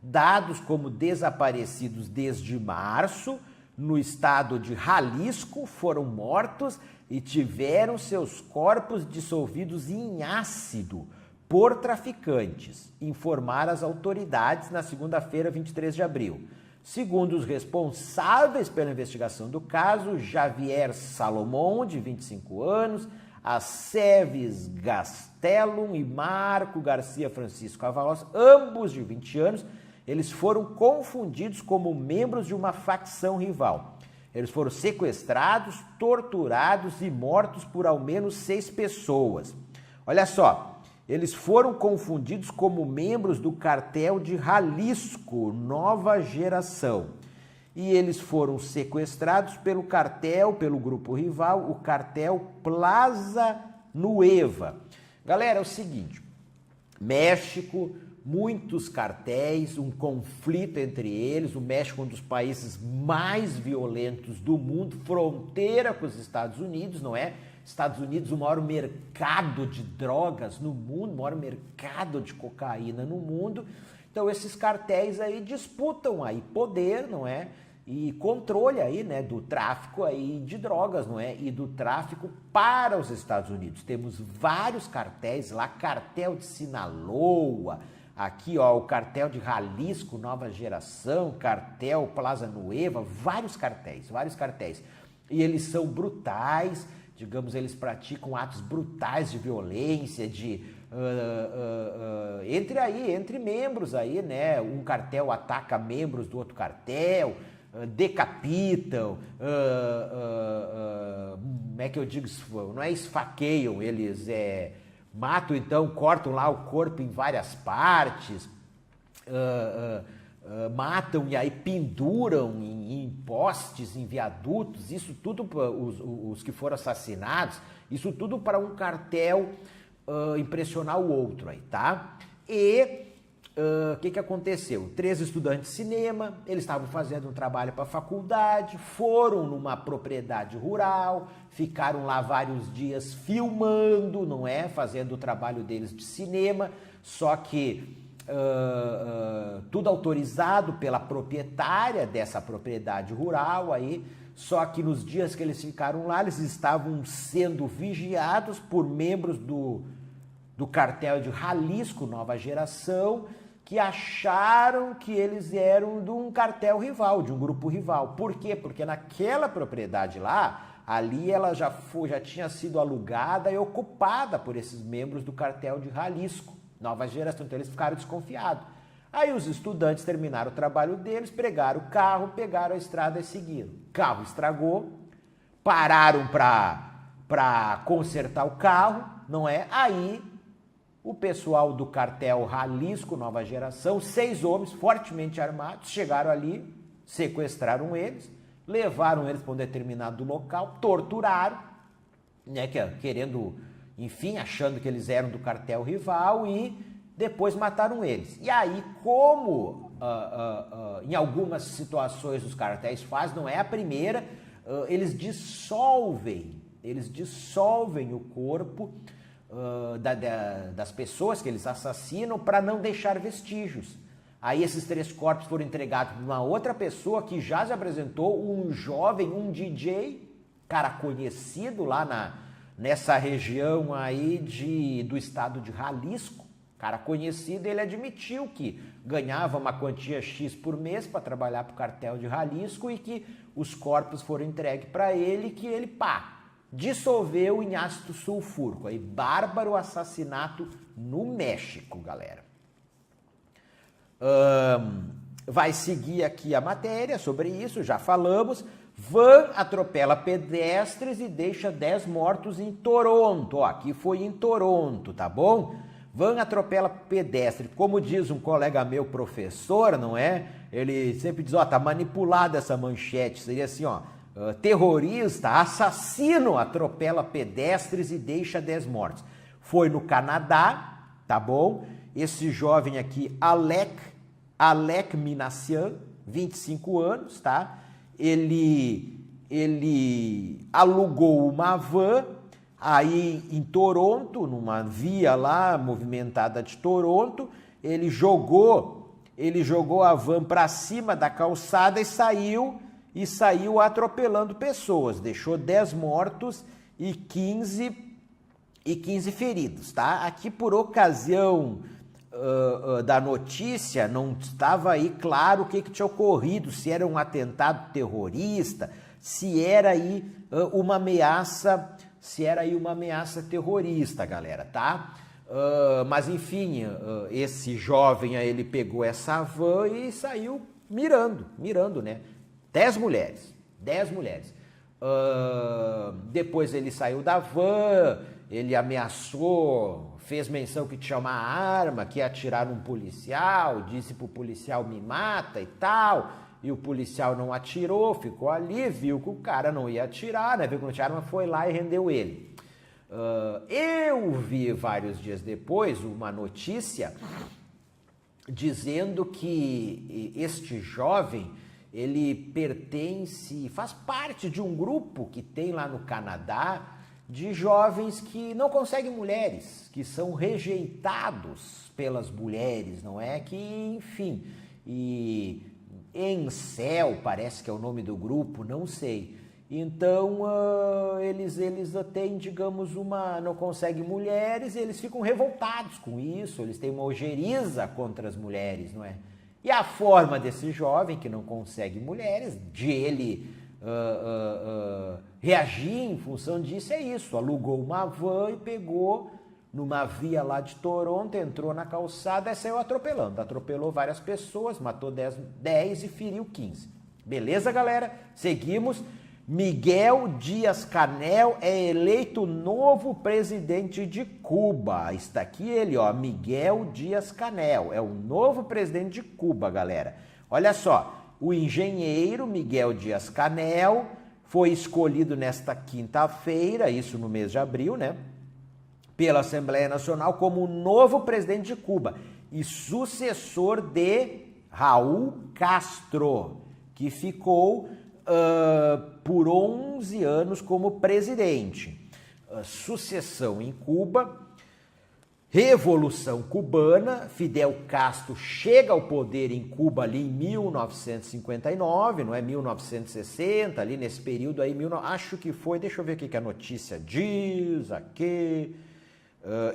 dados como desaparecidos desde março, no estado de Jalisco, foram mortos e tiveram seus corpos dissolvidos em ácido por traficantes, informaram as autoridades na segunda-feira, 23 de abril. Segundo os responsáveis pela investigação do caso, Javier Salomão, de 25 anos, Aceves Gastelum e Marco Garcia Francisco Avalos, ambos de 20 anos, eles foram confundidos como membros de uma facção rival. Eles foram sequestrados, torturados e mortos por ao menos 6 pessoas. Olha só, eles foram confundidos como membros do cartel de Jalisco, Nova Geração. E eles foram sequestrados pelo grupo rival, o cartel Plaza Nueva. Galera, é o seguinte, México, muitos cartéis, um conflito entre eles, o México é um dos países mais violentos do mundo, fronteira com os Estados Unidos, não é? Estados Unidos, o maior mercado de drogas no mundo, o maior mercado de cocaína no mundo. Então esses cartéis aí disputam aí poder, não é? E controle aí, né, do tráfico aí de drogas, não é? E do tráfico para os Estados Unidos. Temos vários cartéis lá, cartel de Sinaloa, aqui ó, o cartel de Jalisco, Nova Geração, cartel Plaza Nueva, vários cartéis. E eles são brutais, digamos, eles praticam atos brutais de violência, entre membros aí, né? Um cartel ataca membros do outro cartel, decapitam, como é que eu digo, não é esfaqueiam, eles matam, então, cortam lá o corpo em várias partes, matam e aí penduram em postes, em viadutos, isso tudo, os que foram assassinados, isso tudo para um cartel impressionar o outro aí, tá? E o que aconteceu? 3 estudantes de cinema, eles estavam fazendo um trabalho para a faculdade, foram numa propriedade rural, ficaram lá vários dias filmando, não é? Fazendo o trabalho deles de cinema, só que tudo autorizado pela proprietária dessa propriedade rural aí, só que nos dias que eles ficaram lá, eles estavam sendo vigiados por membros do cartel de Jalisco, Nova Geração, que acharam que eles eram de um cartel rival, de um grupo rival. Por quê? Porque naquela propriedade lá, ali ela já tinha sido alugada e ocupada por esses membros do cartel de Jalisco, Nova Geração. Então eles ficaram desconfiados. Aí os estudantes terminaram o trabalho deles, pegaram o carro, pegaram a estrada e seguiram. O carro estragou, pararam para consertar o carro, não é? Aí o pessoal do cartel Jalisco, Nova Geração, 6 homens fortemente armados, chegaram ali, sequestraram eles, levaram eles para um determinado local, torturaram, né, querendo, enfim, achando que eles eram do cartel rival, e depois mataram eles. E aí, como em algumas situações os cartéis fazem, não é a primeira, eles dissolvem o corpo das pessoas que eles assassinam para não deixar vestígios. Aí esses 3 corpos foram entregados para uma outra pessoa que já se apresentou, um jovem, um DJ, cara conhecido lá nessa região aí do estado de Jalisco, cara conhecido. Ele admitiu que ganhava uma quantia X por mês para trabalhar para o cartel de Jalisco e que os corpos foram entregues para ele, que ele, dissolveu em ácido sulfúrico. Aí, bárbaro assassinato no México, galera. Vai seguir aqui a matéria sobre isso, já falamos. Van atropela pedestres e deixa 10 mortos em Toronto. Ó, aqui foi em Toronto, tá bom? Van atropela pedestre. Como diz um colega meu, professor, não é? Ele sempre diz, tá manipulada essa manchete. Seria assim, terrorista, assassino atropela pedestres e deixa 10 mortos. Foi no Canadá, tá bom? Esse jovem aqui, Alec Minassian, 25 anos, tá? Ele alugou uma van aí em Toronto, numa via lá movimentada de Toronto. Ele jogou a van para cima da calçada e saiu atropelando pessoas, deixou 10 mortos e 15 feridos, tá? Aqui, por ocasião da notícia, não estava aí claro o que tinha ocorrido, se era um atentado terrorista, se era aí uma ameaça terrorista, galera, tá? Mas enfim, esse jovem aí, ele pegou essa van e saiu mirando, né? 10 mulheres. Depois ele saiu da van, ele ameaçou, fez menção que tinha uma arma, que ia atirar num policial, disse pro policial, me mata e tal, e o policial não atirou, ficou ali, viu que o cara não ia atirar, né? Viu que não tinha arma, foi lá e rendeu ele. Eu vi vários dias depois uma notícia dizendo que este jovem, ele faz parte de um grupo que tem lá no Canadá de jovens que não conseguem mulheres, que são rejeitados pelas mulheres, não é? Que, enfim, e Incel parece que é o nome do grupo, não sei. Então, eles têm, digamos, não conseguem mulheres, e eles ficam revoltados com isso, eles têm uma ojeriza contra as mulheres, não é? E a forma desse jovem que não consegue mulheres, de ele reagir em função disso, é isso. Alugou uma van e pegou numa via lá de Toronto, entrou na calçada e saiu atropelando. Atropelou várias pessoas, matou 10 e feriu 15. Beleza, galera? Seguimos. Miguel Díaz-Canel é eleito novo presidente de Cuba. Está aqui ele, Miguel Díaz-Canel, é o novo presidente de Cuba, galera. Olha só, o engenheiro Miguel Dias-Canel foi escolhido nesta quinta-feira, isso no mês de abril, né, pela Assembleia Nacional como o novo presidente de Cuba e sucessor de Raul Castro, que ficou por 11 anos como presidente. Sucessão em Cuba, Revolução Cubana, Fidel Castro chega ao poder em Cuba ali em 1959, não é 1960, ali nesse período aí, acho que foi, deixa eu ver o que a notícia diz aqui,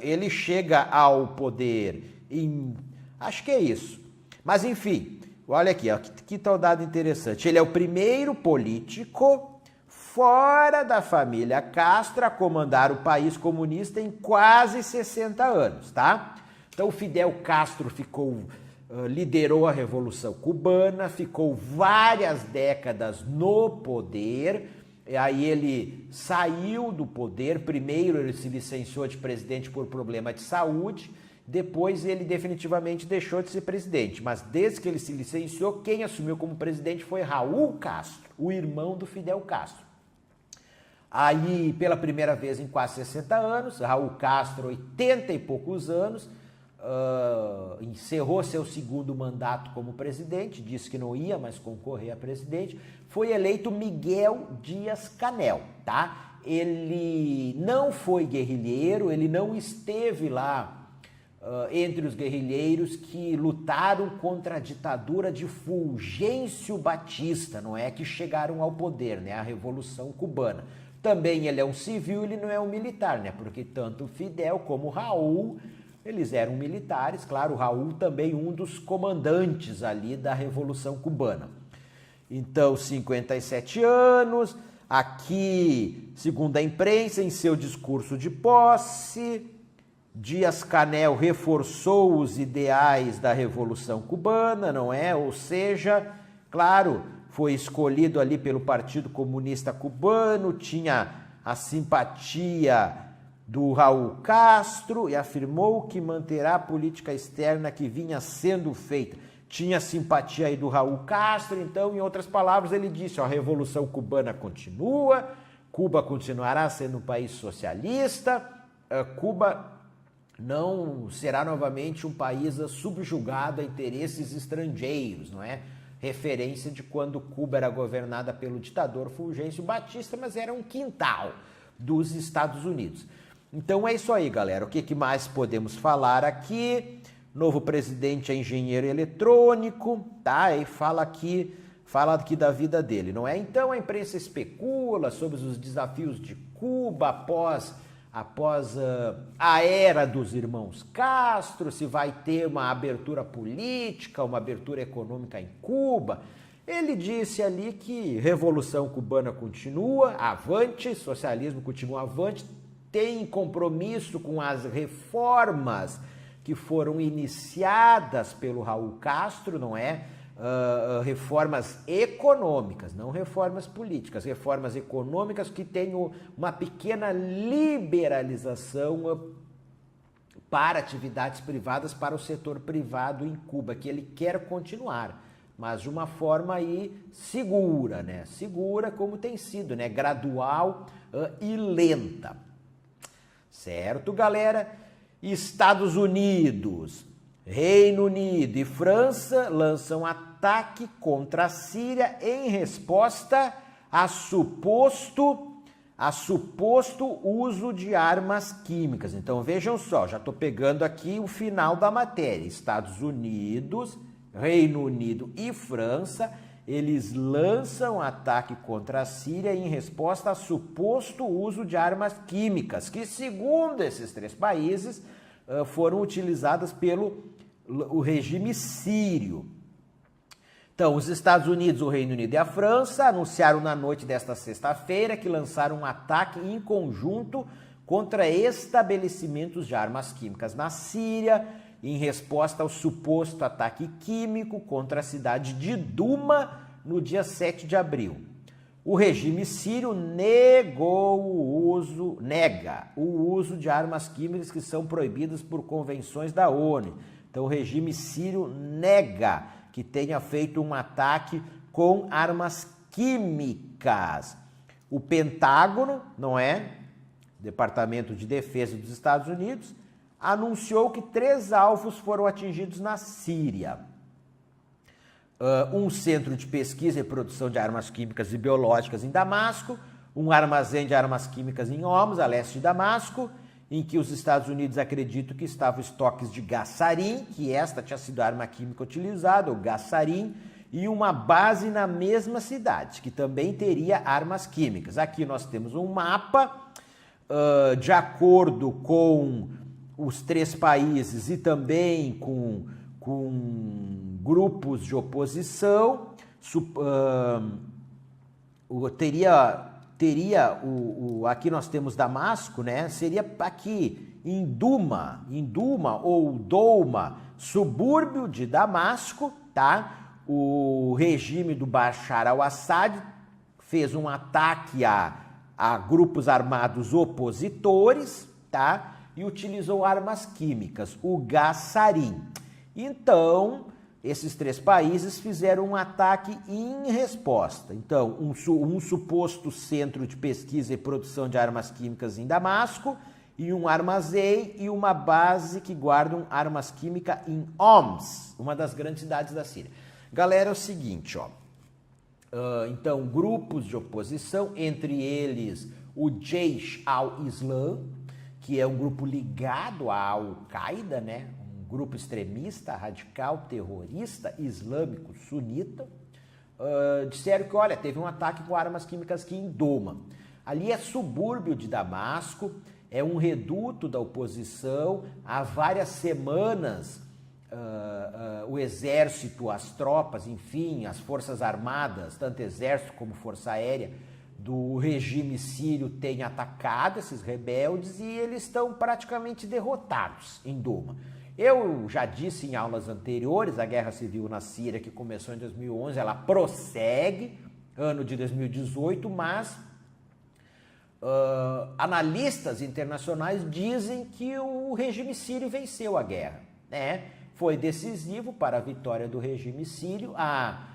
ele chega ao poder em, acho que é isso, mas enfim, olha aqui, ó, que tal dado interessante, ele é o primeiro político fora da família Castro a comandar o país comunista em quase 60 anos, tá? Então o Fidel Castro liderou a Revolução Cubana, ficou várias décadas no poder, e aí ele saiu do poder, primeiro ele se licenciou de presidente por problema de saúde, depois ele definitivamente deixou de ser presidente, mas desde que ele se licenciou, quem assumiu como presidente foi Raul Castro, o irmão do Fidel Castro. Aí, pela primeira vez em quase 60 anos, Raul Castro, 80 e poucos anos, encerrou seu segundo mandato como presidente, disse que não ia mais concorrer a presidente, foi eleito Miguel Dias-Canel, tá? Ele não foi guerrilheiro, ele não esteve lá entre os guerrilheiros que lutaram contra a ditadura de Fulgêncio Batista, não é? Que chegaram ao poder, né? A Revolução Cubana. Também ele é um civil, ele não é um militar, né? Porque tanto Fidel como Raul, eles eram militares, claro, Raul também um dos comandantes ali da Revolução Cubana. Então, 57 anos, aqui, segundo a imprensa, em seu discurso de posse, Dias-Canel reforçou os ideais da Revolução Cubana, não é? Ou seja, claro, foi escolhido ali pelo Partido Comunista Cubano, tinha a simpatia do Raul Castro e afirmou que manterá a política externa que vinha sendo feita. Tinha simpatia aí do Raul Castro, então, em outras palavras, ele disse, ó, a Revolução Cubana continua, Cuba continuará sendo um país socialista, Cuba não será novamente um país subjugado a interesses estrangeiros, não é? Referência de quando Cuba era governada pelo ditador Fulgêncio Batista, mas era um quintal dos Estados Unidos. Então é isso aí, galera. O que mais podemos falar aqui? Novo presidente é engenheiro eletrônico, tá? E fala aqui da vida dele, não é? Então a imprensa especula sobre os desafios de Cuba após a era dos irmãos Castro, se vai ter uma abertura política, uma abertura econômica em Cuba. Ele disse ali que Revolução Cubana continua, avante, socialismo continua avante, tem compromisso com as reformas que foram iniciadas pelo Raul Castro, não é? Reformas econômicas, não reformas políticas, reformas econômicas que tenham uma pequena liberalização para atividades privadas, para o setor privado em Cuba, que ele quer continuar, mas de uma forma aí segura, né? Segura como tem sido, né? Gradual e lenta. Certo, galera? Estados Unidos, Reino Unido e França lançam ataque contra a Síria em resposta a suposto uso de armas químicas. Então vejam só, já estou pegando aqui o final da matéria. Estados Unidos, Reino Unido e França, eles lançam ataque contra a Síria em resposta a suposto uso de armas químicas, que segundo esses três países foram utilizadas pelo regime sírio. Então, os Estados Unidos, o Reino Unido e a França anunciaram na noite desta sexta-feira que lançaram um ataque em conjunto contra estabelecimentos de armas químicas na Síria, em resposta ao suposto ataque químico contra a cidade de Duma no dia 7 de abril. O regime sírio nega o uso de armas químicas que são proibidas por convenções da ONU. Então, o regime sírio nega que tenha feito um ataque com armas químicas. O Pentágono, não é? Departamento de Defesa dos Estados Unidos, anunciou que 3 alvos foram atingidos na Síria. Um centro de pesquisa e produção de armas químicas e biológicas em Damasco, um armazém de armas químicas em Homs, a leste de Damasco, em que os Estados Unidos acreditam que estavam estoques de gás sarin, que esta tinha sido a arma química utilizada, o gás sarin, e uma base na mesma cidade, que também teria armas químicas. Aqui nós temos um mapa, de acordo com os 3 países e também com grupos de oposição, aqui nós temos Damasco, né? Seria aqui em Duma ou Douma, subúrbio de Damasco, tá? O regime do Bashar al-Assad fez um ataque a grupos armados opositores, tá? E utilizou armas químicas, o gás sarin. Então, esses 3 países fizeram um ataque em resposta. Então, um suposto centro de pesquisa e produção de armas químicas em Damasco, e um armazém e uma base que guardam armas químicas em Homs, uma das grandes cidades da Síria. Galera, é o seguinte, ó. Então, grupos de oposição, entre eles o Jaish al-Islam, que é um grupo ligado à Al-Qaeda, né? Um grupo extremista, radical, terrorista, islâmico, sunita, disseram que, olha, teve um ataque com armas químicas aqui em Doma. Ali é subúrbio de Damasco, é um reduto da oposição. Há várias semanas, o exército, as tropas, enfim, as forças armadas, tanto exército como força aérea, do regime sírio têm atacado esses rebeldes e eles estão praticamente derrotados em Duma. Eu já disse em aulas anteriores, a guerra civil na Síria, que começou em 2011, ela prossegue, ano de 2018, mas analistas internacionais dizem que o regime sírio venceu a guerra, né? Foi decisivo para a vitória do regime sírio a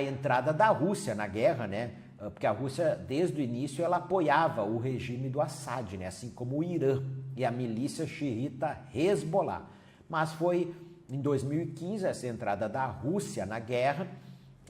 entrada da Rússia na guerra, né? Porque a Rússia, desde o início, ela apoiava o regime do Assad, né? Assim como o Irã e a milícia xiita Hezbollah. Mas foi em 2015 essa entrada da Rússia na guerra,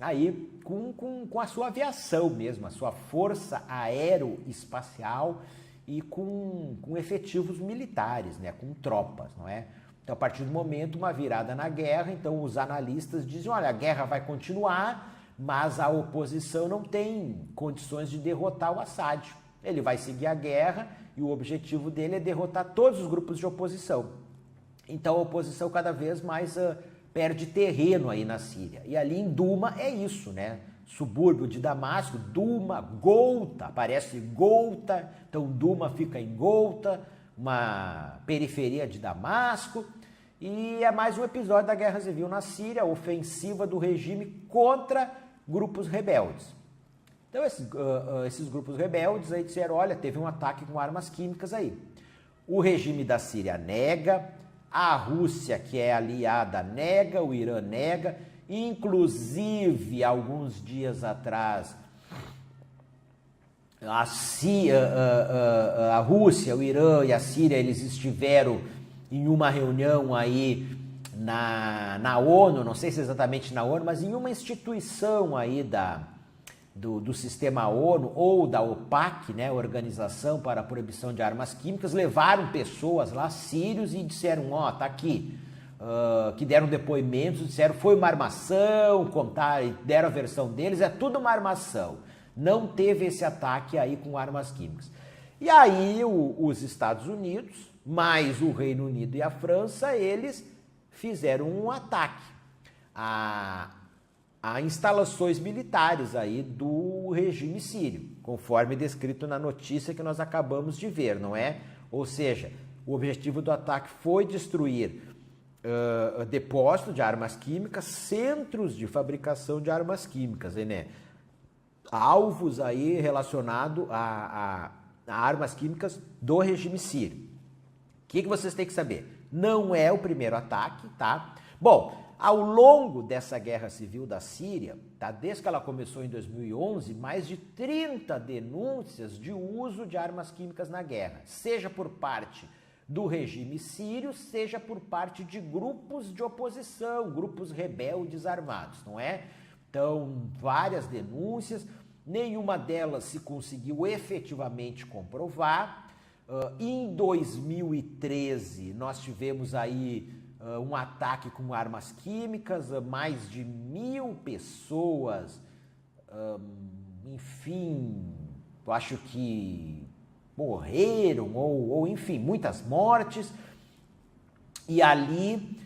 aí com a sua aviação mesmo, a sua força aeroespacial e com efetivos militares, né? Com tropas, não é? Então, a partir do momento, uma virada na guerra, então os analistas dizem, olha, a guerra vai continuar, mas a oposição não tem condições de derrotar o Assad. Ele vai seguir a guerra e o objetivo dele é derrotar todos os grupos de oposição. Então a oposição cada vez mais perde terreno aí na Síria. E ali em Duma é isso, né? Subúrbio de Damasco, Duma, Gouta, parece Gouta, então Duma fica em Gouta, uma periferia de Damasco. E é mais um episódio da Guerra Civil na Síria, a ofensiva do regime contra grupos rebeldes. Então esses grupos rebeldes aí disseram, olha, teve um ataque com armas químicas aí. O regime da Síria nega, a Rússia, que é aliada, nega, o Irã nega, inclusive alguns dias atrás a Rússia, o Irã e a Síria, eles estiveram em uma reunião aí na ONU, não sei se exatamente na ONU, mas em uma instituição aí do sistema ONU ou da OPAC, né, Organização para a Proibição de Armas Químicas, levaram pessoas lá, sírios, e disseram, ó, tá aqui, que deram depoimentos, disseram, foi uma armação, contaram, deram a versão deles, é tudo uma armação. Não teve esse ataque aí com armas químicas. E aí os Estados Unidos, mais o Reino Unido e a França, eles fizeram um ataque a instalações militares aí do regime sírio, conforme descrito na notícia que nós acabamos de ver, não é? Ou seja, o objetivo do ataque foi destruir depósitos de armas químicas, centros de fabricação de armas químicas, né? Alvos aí relacionados a armas químicas do regime sírio. O que vocês têm que saber? Não é o primeiro ataque, tá? Bom, ao longo dessa guerra civil da Síria, tá, desde que ela começou em 2011, mais de 30 denúncias de uso de armas químicas na guerra, seja por parte do regime sírio, seja por parte de grupos de oposição, grupos rebeldes armados, não é? Então, várias denúncias, nenhuma delas se conseguiu efetivamente comprovar. Em 2013, nós tivemos aí um ataque com armas químicas, mais de 1.000 pessoas, enfim, eu acho que morreram, ou enfim, muitas mortes, e ali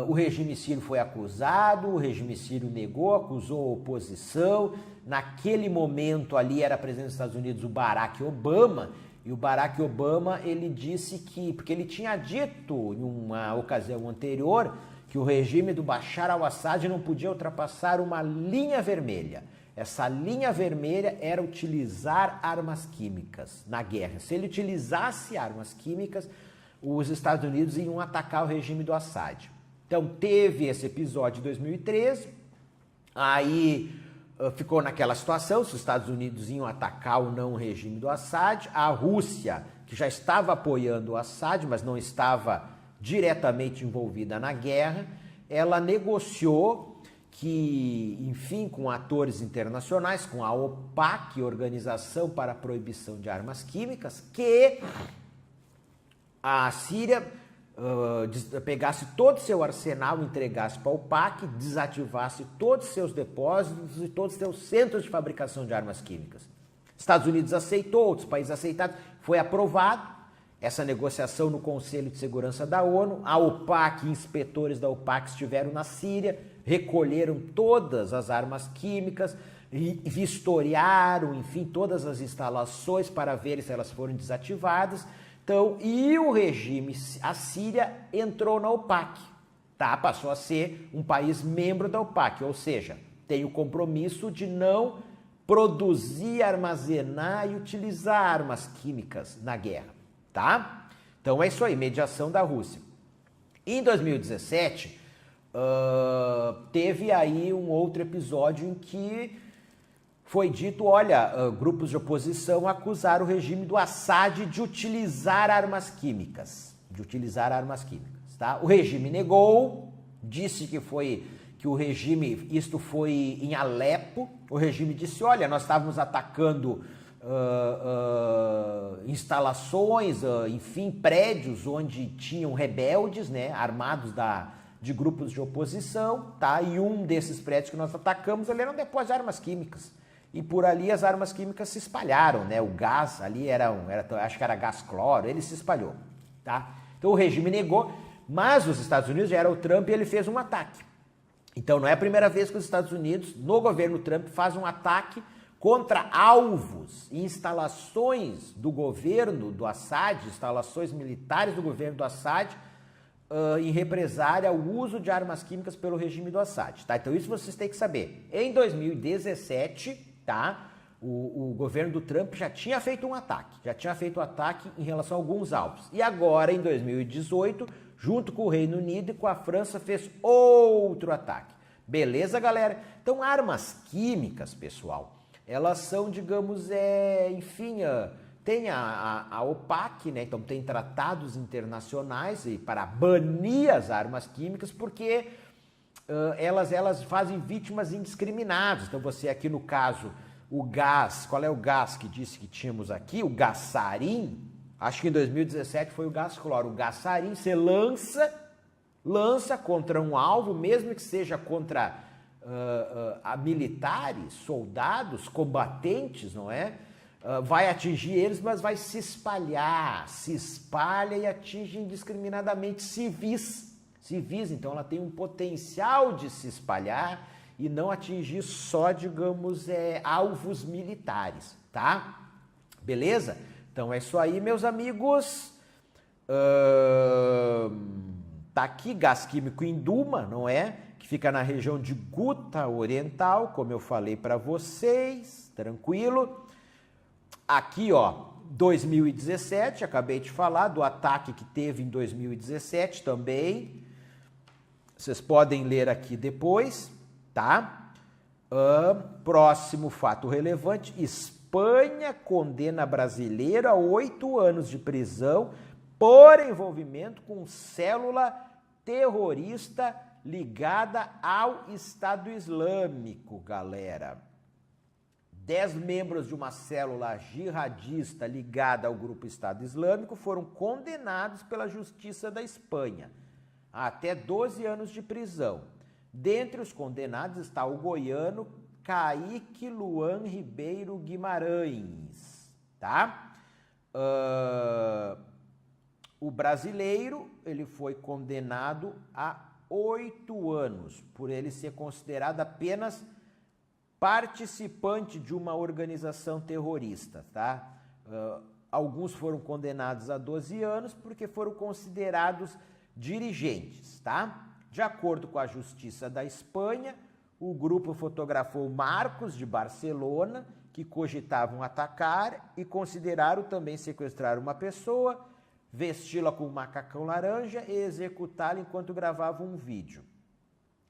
o regime sírio foi acusado, o regime sírio negou, acusou a oposição. Naquele momento ali era presidente dos Estados Unidos o Barack Obama, e o Barack Obama, ele disse que, porque ele tinha dito em uma ocasião anterior, que o regime do Bashar al-Assad não podia ultrapassar uma linha vermelha. Essa linha vermelha era utilizar armas químicas na guerra. Se ele utilizasse armas químicas, os Estados Unidos iam atacar o regime do Assad. Então teve esse episódio em 2013, aí ficou naquela situação, se os Estados Unidos iam atacar ou não o regime do Assad. A Rússia, que já estava apoiando o Assad, mas não estava diretamente envolvida na guerra, ela negociou que, enfim, com atores internacionais, com a OPAC, Organização para a Proibição de Armas Químicas, que a Síria pegasse todo o seu arsenal, entregasse para a OPAC, desativasse todos os seus depósitos e todos os seus centros de fabricação de armas químicas. Estados Unidos aceitou, outros países aceitaram, foi aprovado essa negociação no Conselho de Segurança da ONU. A OPAC, inspetores da OPAC estiveram na Síria, recolheram todas as armas químicas, vistoriaram, enfim, todas as instalações para ver se elas foram desativadas. Então, e o regime, a Síria entrou na OPAC, tá? Passou a ser um país membro da OPAC, ou seja, tem o compromisso de não produzir, armazenar e utilizar armas químicas na guerra, tá? Então é isso aí, mediação da Rússia. Em 2017, teve aí um outro episódio em que foi dito, olha, grupos de oposição acusaram o regime do Assad de utilizar armas químicas, tá? O regime negou, disse que o regime, isto foi em Alepo, o regime disse, olha, nós estávamos atacando instalações, enfim, prédios onde tinham rebeldes, né, armados de grupos de oposição, tá? E um desses prédios que nós atacamos, ele era um depósito de armas químicas. E por ali as armas químicas se espalharam, né? O gás ali acho que era gás cloro, ele se espalhou, tá? Então o regime negou, mas os Estados Unidos, já era o Trump, e ele fez um ataque. Então não é a primeira vez que os Estados Unidos, no governo Trump, faz um ataque contra alvos e instalações do governo do Assad, instalações militares do governo do Assad, em represária ao uso de armas químicas pelo regime do Assad, tá? Então isso vocês têm que saber. Em 2017, tá? O governo do Trump já tinha feito um ataque, em relação a alguns alvos. E agora, em 2018, junto com o Reino Unido e com a França, fez outro ataque. Beleza, galera? Então, armas químicas, pessoal, elas são, digamos, enfim, tem a OPAC, né? Então tem tratados internacionais para banir as armas químicas, porque elas fazem vítimas indiscriminadas. Então você aqui no caso, o gás, qual é o gás que disse que tínhamos aqui? O gás sarin, acho que em 2017 foi o gás cloro. O gás sarin você lança contra um alvo, mesmo que seja contra militares, soldados, combatentes, não é? Vai atingir eles, mas vai se espalha e atinge indiscriminadamente civis. Então ela tem um potencial de se espalhar e não atingir só, digamos, alvos militares, tá? Beleza? Então é isso aí, meus amigos. Tá aqui gás químico em Duma, não é? Que fica na região de Guta Oriental, como eu falei para vocês, tranquilo. Aqui, ó, 2017, acabei de falar do ataque que teve em 2017 também. Vocês podem ler aqui depois, tá? Próximo fato relevante: Espanha condena brasileiro a 8 anos de prisão por envolvimento com célula terrorista ligada ao Estado Islâmico, galera. 10 membros de uma célula jihadista ligada ao grupo Estado Islâmico foram condenados pela Justiça da Espanha a até 12 anos de prisão. Dentre os condenados está o goiano Kaique Luan Ribeiro Guimarães, tá? O brasileiro, ele foi condenado a 8 anos, por ele ser considerado apenas participante de uma organização terrorista, tá? Alguns foram condenados a 12 anos porque foram considerados dirigentes, tá? De acordo com a Justiça da Espanha, o grupo fotografou Marcos de Barcelona, que cogitavam atacar e consideraram também sequestrar uma pessoa, vesti-la com um macacão laranja e executá-la enquanto gravavam um vídeo.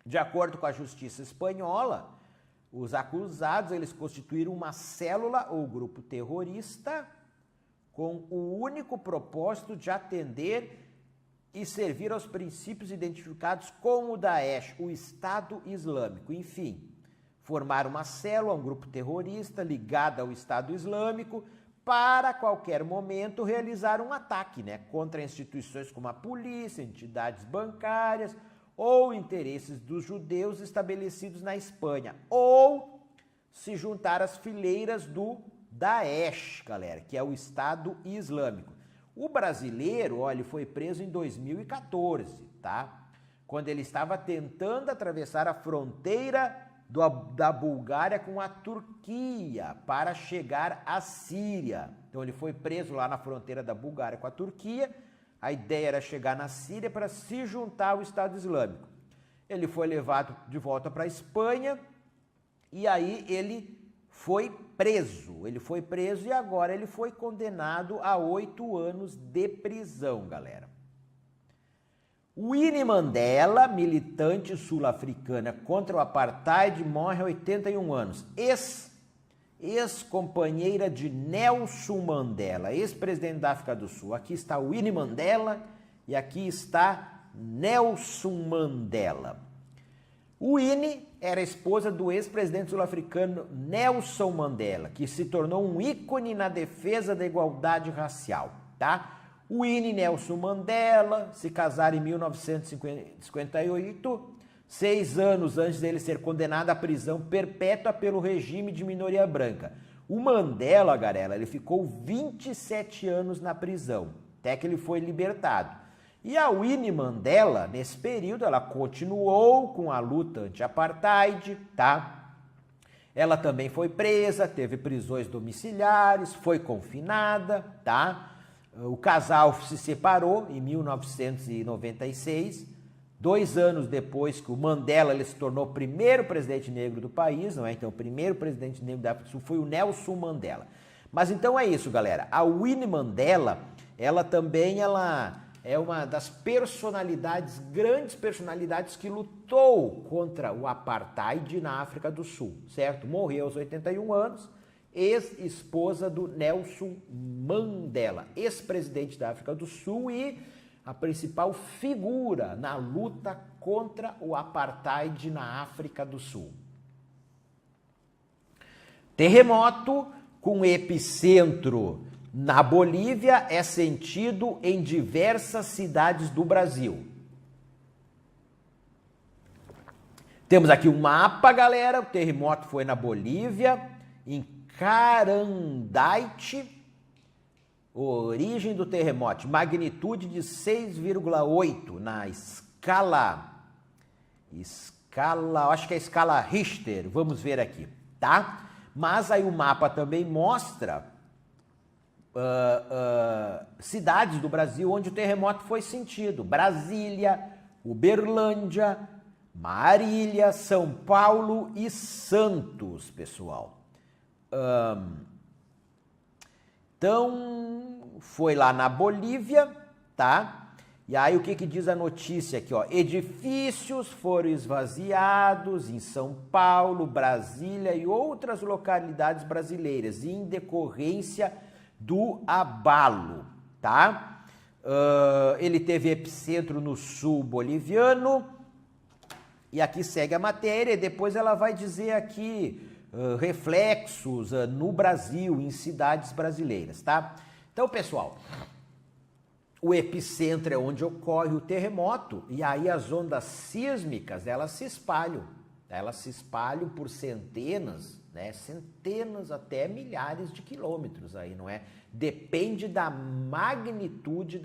De acordo com a Justiça espanhola, os acusados, eles constituíram uma célula ou grupo terrorista com o único propósito de atender e servir aos princípios identificados com o Daesh, o Estado Islâmico. Enfim, formaram uma célula, um grupo terrorista ligado ao Estado Islâmico para, a qualquer momento, realizar um ataque, né, contra instituições como a polícia, entidades bancárias ou interesses dos judeus estabelecidos na Espanha, ou se juntar às fileiras do Daesh, galera, que é o Estado Islâmico. O brasileiro, ó, ele foi preso em 2014, tá? Quando ele estava tentando atravessar a fronteira da Bulgária com a Turquia para chegar à Síria. Então ele foi preso lá na fronteira da Bulgária com a Turquia. A ideia era chegar na Síria para se juntar ao Estado Islâmico. Ele foi levado de volta para a Espanha e aí ele foi preso. Ele foi preso e agora ele foi condenado a 8 anos de prisão, galera. Winnie Mandela, militante sul-africana contra o apartheid, morre aos 81 anos. Ex-companheira de Nelson Mandela, ex-presidente da África do Sul. Aqui está Winnie Mandela e aqui está Nelson Mandela. Winnie era esposa do ex-presidente sul-africano Nelson Mandela, que se tornou um ícone na defesa da igualdade racial, tá? Winnie e Nelson Mandela se casaram em 1958, 6 anos antes dele ser condenado à prisão perpétua pelo regime de minoria branca. O Mandela, galera, ele ficou 27 anos na prisão, até que ele foi libertado. E a Winnie Mandela, nesse período, ela continuou com a luta anti-apartheid, tá? Ela também foi presa, teve prisões domiciliares, foi confinada, tá? O casal se separou em 1996, 2 anos depois que o Mandela ele se tornou o primeiro presidente negro do país, não é? Então, o primeiro presidente negro da África do Sul foi o Nelson Mandela. Mas então é isso, galera. A Winnie Mandela, ela também é uma das personalidades, grandes personalidades que lutou contra o apartheid na África do Sul, certo? Morreu aos 81 anos, ex-esposa do Nelson Mandela, ex-presidente da África do Sul e a principal figura na luta contra o apartheid na África do Sul. Terremoto com epicentro na Bolívia é sentido em diversas cidades do Brasil. Temos aqui um mapa, galera. O terremoto foi na Bolívia, em Carandaite. Origem do terremoto, magnitude de 6,8 na escala, acho que é a escala Richter. Vamos ver aqui, tá? Mas aí o mapa também mostra cidades do Brasil onde o terremoto foi sentido. Brasília, Uberlândia, Marília, São Paulo e Santos, pessoal. Então, foi lá na Bolívia, tá? E aí o que que diz a notícia aqui, ó? Edifícios foram esvaziados em São Paulo, Brasília e outras localidades brasileiras em decorrência do abalo, tá? Ele teve epicentro no sul boliviano, e aqui segue a matéria, e depois ela vai dizer aqui reflexos no Brasil, em cidades brasileiras, tá? Então, pessoal, o epicentro é onde ocorre o terremoto, e aí as ondas sísmicas, elas se espalham por centenas, né? Centenas até milhares de quilômetros aí, não é? Depende da magnitude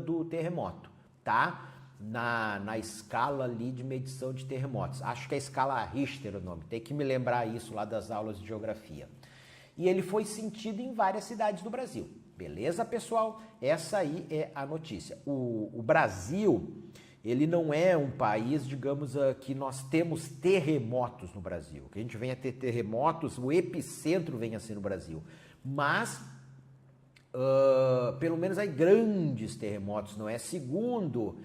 do terremoto, tá? Na escala ali de medição de terremotos. Acho que é a escala Richter o nome, tem que me lembrar isso lá das aulas de geografia. E ele foi sentido em várias cidades do Brasil. Beleza, pessoal? Essa aí é a notícia. O Brasil, ele não é um país, digamos, que nós temos terremotos no Brasil. Que a gente venha ter terremotos, o epicentro venha a ser no Brasil. Mas, pelo menos aí grandes terremotos, não é? Segundo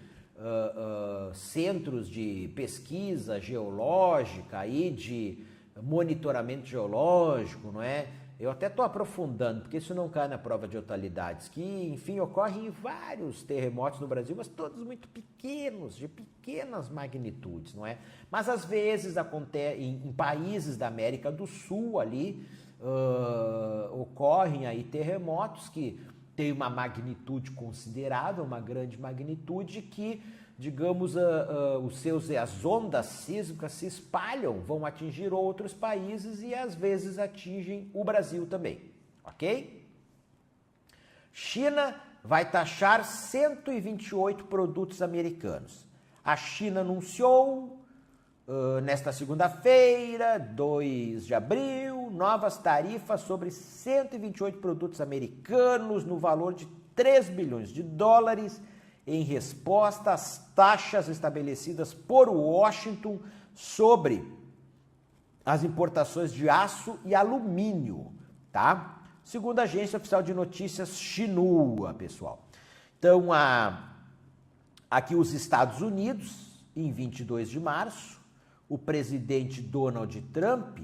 centros de pesquisa geológica aí, de monitoramento geológico, não é? Eu até estou aprofundando, porque isso não cai na prova de totalidades, que, enfim, ocorrem vários terremotos no Brasil, mas todos muito pequenos, de pequenas magnitudes, não é? Mas, às vezes, acontece em países da América do Sul ali, ocorrem aí terremotos que têm uma magnitude considerável, uma grande magnitude, que, digamos, as ondas sísmicas se espalham, vão atingir outros países e às vezes atingem o Brasil também, ok? China vai taxar 128 produtos americanos. A China anunciou nesta segunda-feira, 2 de abril, novas tarifas sobre 128 produtos americanos no valor de 3 bilhões de dólares, em resposta às taxas estabelecidas por Washington sobre as importações de aço e alumínio, tá? Segundo a agência oficial de notícias Xinhua, pessoal. Então, aqui os Estados Unidos, em 22 de março, o presidente Donald Trump,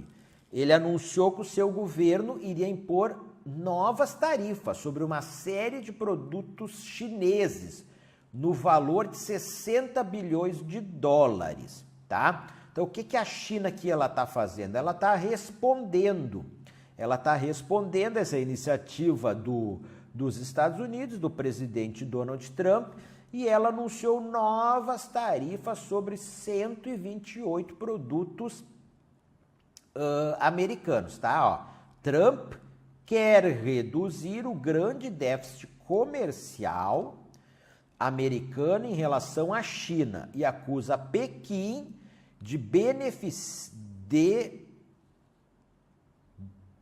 ele anunciou que o seu governo iria impor novas tarifas sobre uma série de produtos chineses, no valor de 60 bilhões de dólares, tá? Então, o que a China aqui ela está fazendo? Ela está respondendo essa iniciativa dos Estados Unidos, do presidente Donald Trump, e ela anunciou novas tarifas sobre 128 produtos americanos, tá? Ó, Trump quer reduzir o grande déficit comercial americano em relação à China e acusa Pequim de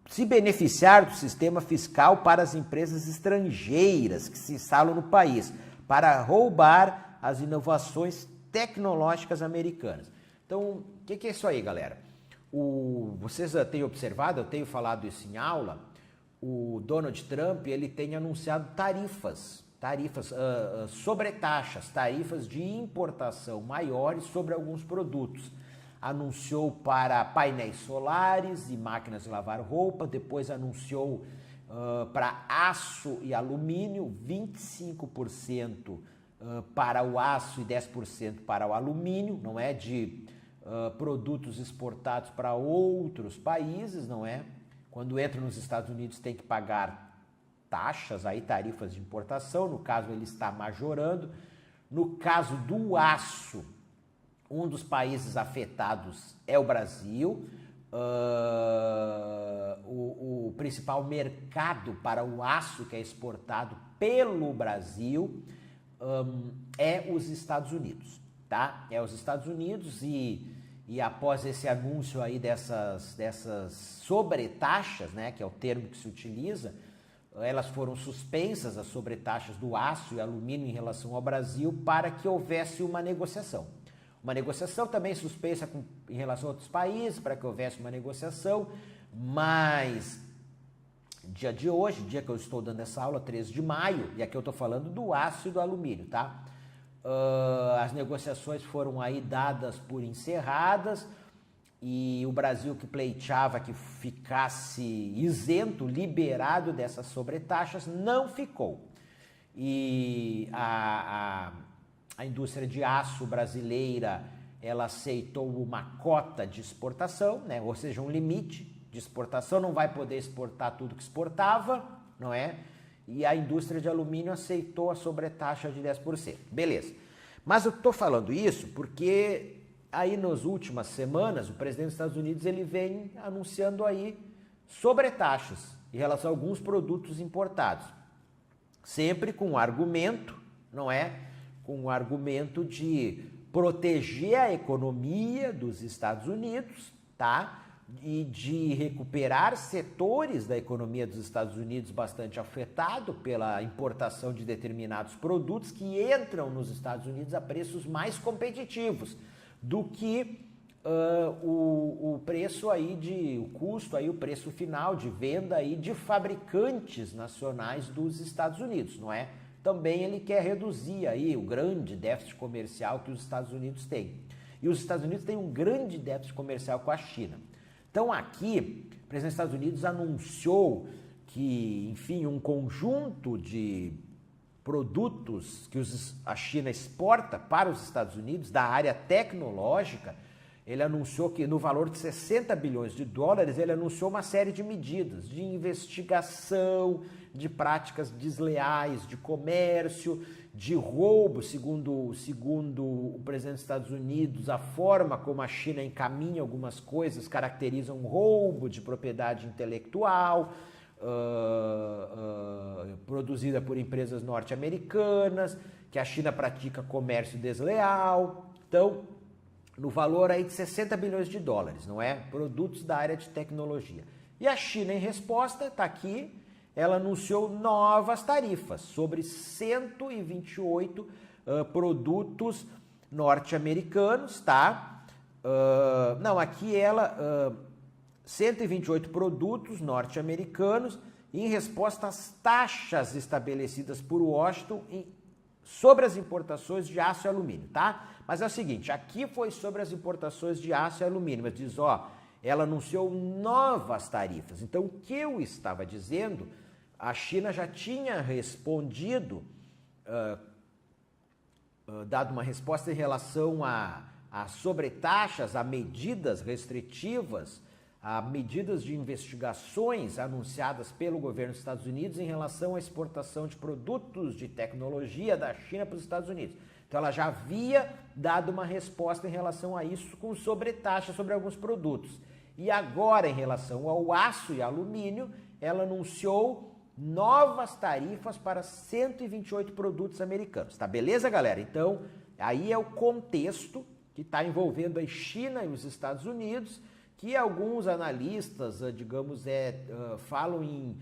se beneficiar do sistema fiscal para as empresas estrangeiras que se instalam no país, para roubar as inovações tecnológicas americanas. Então, o que é isso aí, galera? Vocês têm observado, eu tenho falado isso em aula, o Donald Trump ele tem anunciado tarifas, sobretaxas, tarifas de importação maiores sobre alguns produtos. Anunciou para painéis solares e máquinas de lavar roupa, depois anunciou para aço e alumínio, 25% para o aço e 10% para o alumínio, não é? De produtos exportados para outros países, não é? Quando entra nos Estados Unidos tem que pagar taxas, aí tarifas de importação, no caso ele está majorando. No caso do aço, um dos países afetados é o Brasil. O principal mercado para o aço que é exportado pelo Brasil é os Estados Unidos, tá? É os Estados Unidos e após esse anúncio aí dessas sobretaxas, né, que é o termo que se utiliza, elas foram suspensas, as sobretaxas do aço e alumínio em relação ao Brasil, para que houvesse uma negociação. Uma negociação também suspensa em relação a outros países, para que houvesse uma negociação, mas dia de hoje, dia que eu estou dando essa aula, 13 de maio, e aqui eu estou falando do aço e do alumínio, tá? As negociações foram aí dadas por encerradas e o Brasil que pleiteava que ficasse isento, liberado dessas sobretaxas, não ficou. E a indústria de aço brasileira, ela aceitou uma cota de exportação, né? Ou seja, um limite de exportação, não vai poder exportar tudo que exportava, não é? E a indústria de alumínio aceitou a sobretaxa de 10%. Beleza. Mas eu estou falando isso porque aí nas últimas semanas o presidente dos Estados Unidos ele vem anunciando aí sobretaxas em relação a alguns produtos importados. Sempre com o argumento, não é? Com o argumento de proteger a economia dos Estados Unidos, tá? E de recuperar setores da economia dos Estados Unidos bastante afetado pela importação de determinados produtos que entram nos Estados Unidos a preços mais competitivos do que o preço aí o custo aí, o preço final de venda aí de fabricantes nacionais dos Estados Unidos, não é? Também ele quer reduzir aí o grande déficit comercial que os Estados Unidos têm. E os Estados Unidos têm um grande déficit comercial com a China. Então aqui, o presidente dos Estados Unidos anunciou que, enfim, um conjunto de produtos que a China exporta para os Estados Unidos, da área tecnológica, ele anunciou que no valor de 60 bilhões de dólares, ele anunciou uma série de medidas de investigação, de práticas desleais, de comércio, de roubo, segundo o presidente dos Estados Unidos, a forma como a China encaminha algumas coisas caracteriza um roubo de propriedade intelectual, produzida por empresas norte-americanas, que a China pratica comércio desleal. Então, no valor aí de 60 bilhões de dólares, não é? Produtos da área de tecnologia. E a China, em resposta, está aqui, ela anunciou novas tarifas sobre 128 produtos norte-americanos, tá? Aqui 128 produtos norte-americanos em resposta às taxas estabelecidas por Washington sobre as importações de aço e alumínio, tá? Mas é o seguinte, aqui foi sobre as importações de aço e alumínio, mas diz, ela anunciou novas tarifas. Então, o que eu estava dizendo, a China já tinha respondido, dado uma resposta em relação a sobretaxas, a medidas restritivas, a medidas de investigações anunciadas pelo governo dos Estados Unidos em relação à exportação de produtos de tecnologia da China para os Estados Unidos. Então ela já havia dado uma resposta em relação a isso com sobretaxa sobre alguns produtos. E agora, em relação ao aço e alumínio, ela anunciou novas tarifas para 128 produtos americanos. Tá beleza, galera? Então, aí é o contexto que está envolvendo a China e os Estados Unidos, que alguns analistas, digamos, falam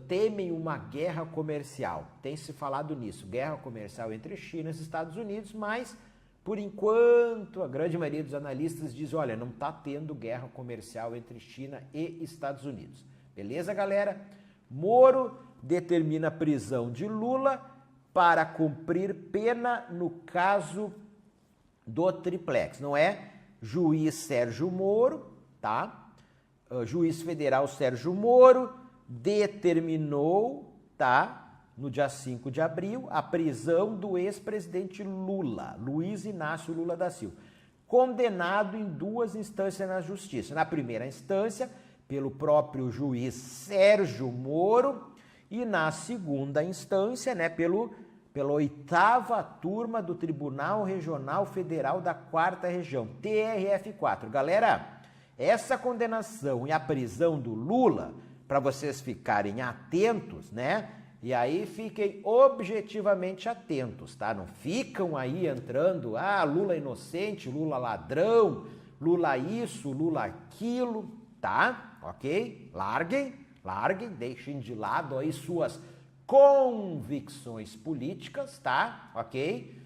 temem uma guerra comercial. Tem se falado nisso, guerra comercial entre China e os Estados Unidos, mas, por enquanto, a grande maioria dos analistas diz, olha, não está tendo guerra comercial entre China e Estados Unidos. Beleza, galera? Moro determina a prisão de Lula para cumprir pena no caso do triplex, não é? Juiz Sérgio Moro, tá? Juiz federal Sérgio Moro determinou, tá? No dia 5 de abril, a prisão do ex-presidente Lula, Luiz Inácio Lula da Silva, condenado em 2 instâncias na justiça. Na primeira instância, pelo próprio juiz Sérgio Moro, e na segunda instância, né, pela 8ª turma do Tribunal Regional Federal da 4ª Região, TRF4. Galera, essa condenação e a prisão do Lula, para vocês ficarem atentos, né? E aí fiquem objetivamente atentos, tá? Não ficam aí entrando, Lula inocente, Lula ladrão, Lula isso, Lula aquilo, tá? Ok? Larguem, deixem de lado aí suas convicções políticas, tá? Ok?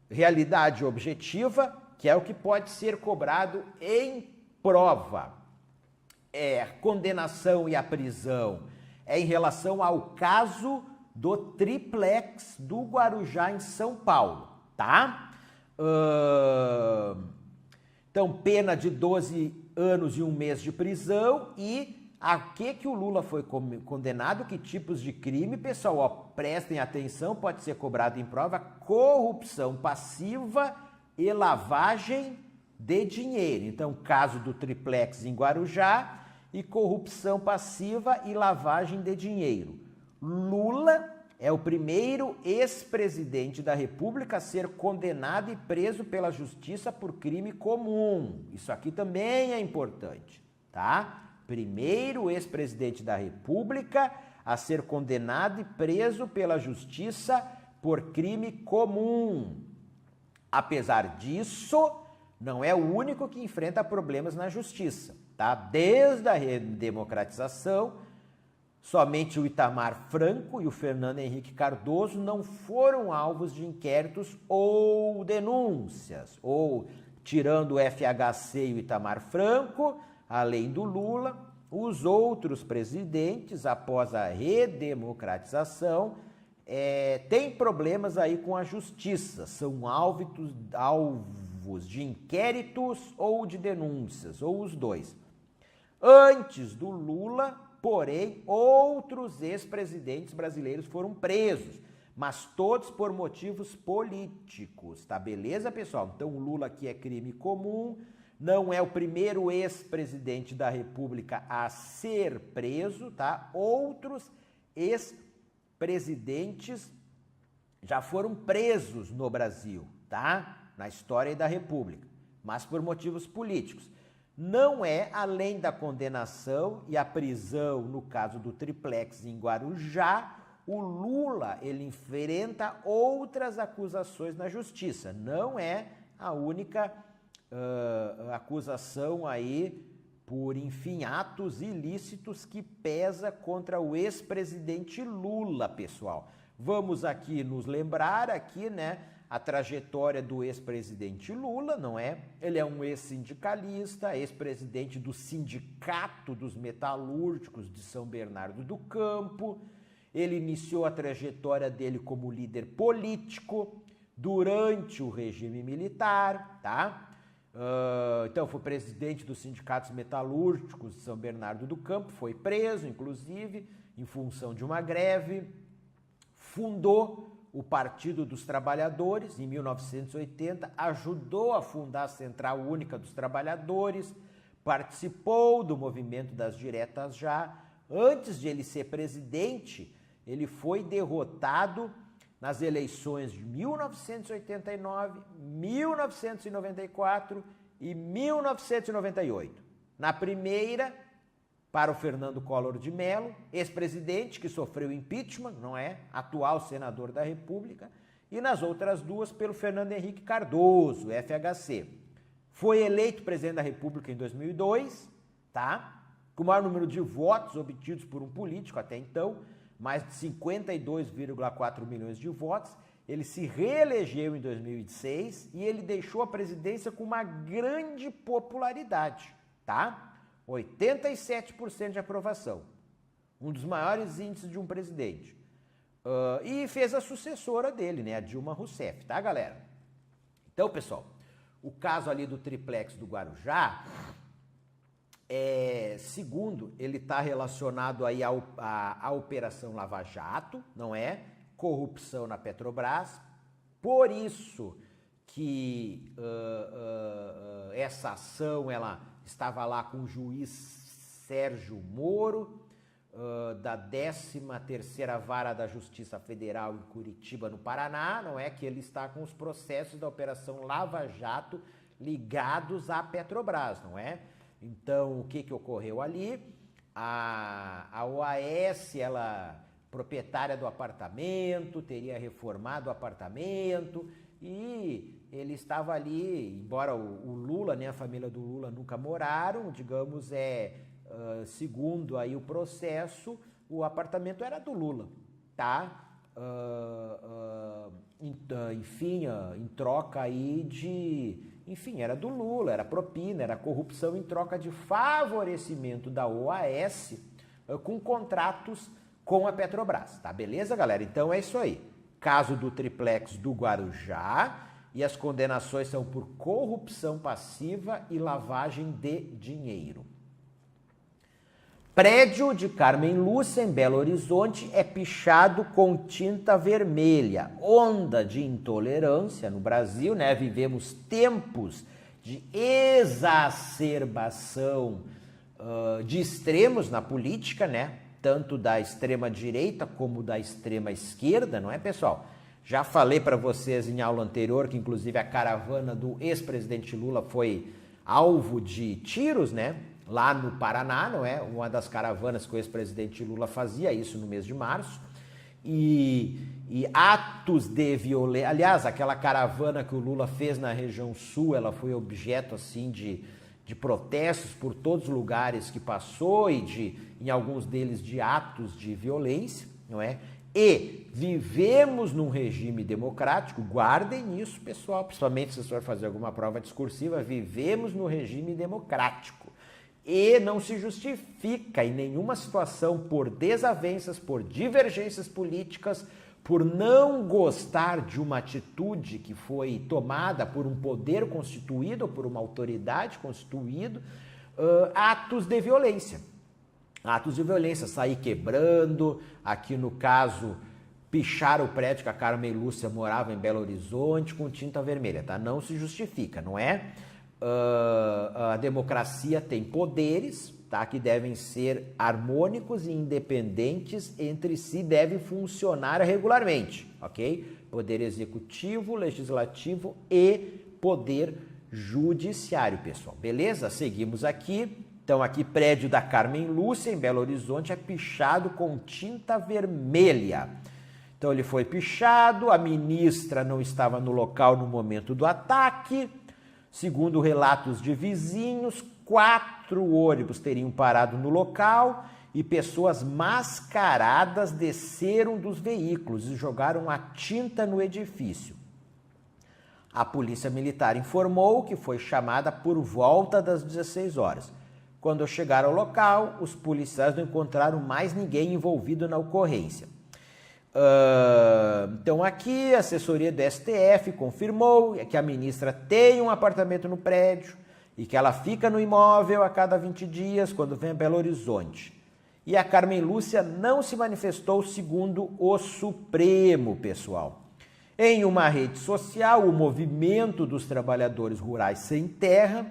Realidade objetiva, que é o que pode ser cobrado em prova. condenação e a prisão é em relação ao caso do triplex do Guarujá em São Paulo, tá? Então, pena de 12 anos e 1 mês de prisão. E a que o Lula foi condenado? Que tipos de crime, pessoal? Ó, prestem atenção, pode ser cobrado em prova: corrupção passiva e lavagem de dinheiro. Então, caso do triplex em Guarujá e corrupção passiva e lavagem de dinheiro. Lula é o primeiro ex-presidente da República a ser condenado e preso pela justiça por crime comum. Isso aqui também é importante, tá? Primeiro ex-presidente da República a ser condenado e preso pela justiça por crime comum. Apesar disso, não é o único que enfrenta problemas na justiça, tá? Desde a redemocratização, somente o Itamar Franco e o Fernando Henrique Cardoso não foram alvos de inquéritos ou denúncias. Ou, tirando o FHC e o Itamar Franco, além do Lula, os outros presidentes, após a redemocratização, têm problemas aí com a justiça. São alvos de inquéritos ou de denúncias, ou os dois. Antes do Lula, porém, outros ex-presidentes brasileiros foram presos, mas todos por motivos políticos, tá? Beleza, pessoal? Então, o Lula aqui é crime comum, não é o primeiro ex-presidente da República a ser preso, tá? Outros ex-presidentes já foram presos no Brasil, tá? Na história da República, mas por motivos políticos. Não é, além da condenação e a prisão no caso do triplex em Guarujá, o Lula, ele enfrenta outras acusações na justiça. Não é a única acusação aí por, enfim, atos ilícitos que pesa contra o ex-presidente Lula, pessoal. Vamos aqui nos lembrar aqui, né, a trajetória do ex-presidente Lula, não é? Ele é um ex-sindicalista, ex-presidente do Sindicato dos Metalúrgicos de São Bernardo do Campo. Ele iniciou a trajetória dele como líder político durante o regime militar, tá? Então, foi presidente dos Sindicatos Metalúrgicos de São Bernardo do Campo, foi preso, inclusive, em função de uma greve. Fundou o Partido dos Trabalhadores, em 1980, ajudou a fundar a Central Única dos Trabalhadores, participou do movimento das diretas já. Antes de ele ser presidente, ele foi derrotado nas eleições de 1989, 1994 e 1998. Na primeira, para o Fernando Collor de Mello, ex-presidente que sofreu impeachment, não é? Atual senador da República. E nas outras duas, pelo Fernando Henrique Cardoso, FHC. Foi eleito presidente da República em 2002, tá? Com o maior número de votos obtidos por um político até então, mais de 52,4 milhões de votos. Ele se reelegeu em 2006 e ele deixou a presidência com uma grande popularidade, tá? 87% de aprovação, um dos maiores índices de um presidente. E fez a sucessora dele, né, a Dilma Rousseff, tá, galera? Então, pessoal, o caso ali do triplex do Guarujá, segundo, ele está relacionado aí à Operação Lava Jato, não é? Corrupção na Petrobras. Por isso que essa ação, ela estava lá com o juiz Sérgio Moro, da 13ª Vara da Justiça Federal em Curitiba, no Paraná, não é? Que ele está com os processos da Operação Lava Jato ligados à Petrobras, não é? Então, o que ocorreu ali? A OAS, ela, proprietária do apartamento, teria reformado o apartamento e ele estava ali, embora o Lula, né, a família do Lula nunca moraram, digamos, segundo aí o processo, o apartamento era do Lula, tá? Enfim, em troca aí enfim, era do Lula, era propina, era corrupção em troca de favorecimento da OAS com contratos com a Petrobras, tá? Beleza, galera? Então é isso aí. Caso do triplex do Guarujá, e as condenações são por corrupção passiva e lavagem de dinheiro. Prédio de Carmen Lúcia, em Belo Horizonte, é pichado com tinta vermelha. Onda de intolerância no Brasil, né? Vivemos tempos de exacerbação de extremos na política, né? Tanto da extrema-direita como da extrema-esquerda, não é, pessoal? Já falei para vocês em aula anterior que, inclusive, a caravana do ex-presidente Lula foi alvo de tiros, né? Lá no Paraná, não é? Uma das caravanas que o ex-presidente Lula fazia isso no mês de março. E atos de violência... Aliás, aquela caravana que o Lula fez na região sul, ela foi objeto, assim, de protestos por todos os lugares que passou e, em alguns deles, de atos de violência, não é? E vivemos num regime democrático, guardem isso, pessoal, principalmente se você for fazer alguma prova discursiva, vivemos no regime democrático. E não se justifica em nenhuma situação por desavenças, por divergências políticas, por não gostar de uma atitude que foi tomada por um poder constituído ou por uma autoridade constituída, atos de violência. Atos de violência, sair quebrando, aqui no caso, pichar o prédio que a Carmen Lúcia morava em Belo Horizonte com tinta vermelha, tá? Não se justifica, não é? A democracia tem poderes, tá? Que devem ser harmônicos e independentes entre si, devem funcionar regularmente, ok? Poder executivo, legislativo e poder judiciário, pessoal. Beleza? Seguimos aqui. Então, aqui, prédio da Carmen Lúcia, em Belo Horizonte, é pichado com tinta vermelha. Então, ele foi pichado, a ministra não estava no local no momento do ataque. Segundo relatos de vizinhos, 4 ônibus teriam parado no local e pessoas mascaradas desceram dos veículos e jogaram a tinta no edifício. A polícia militar informou que foi chamada por volta das 16 horas. Quando chegaram ao local, os policiais não encontraram mais ninguém envolvido na ocorrência. Então aqui a assessoria do STF confirmou que a ministra tem um apartamento no prédio e que ela fica no imóvel a cada 20 dias quando vem a Belo Horizonte. E a Carmen Lúcia não se manifestou segundo o Supremo, pessoal. Em uma rede social, o Movimento dos Trabalhadores Rurais Sem Terra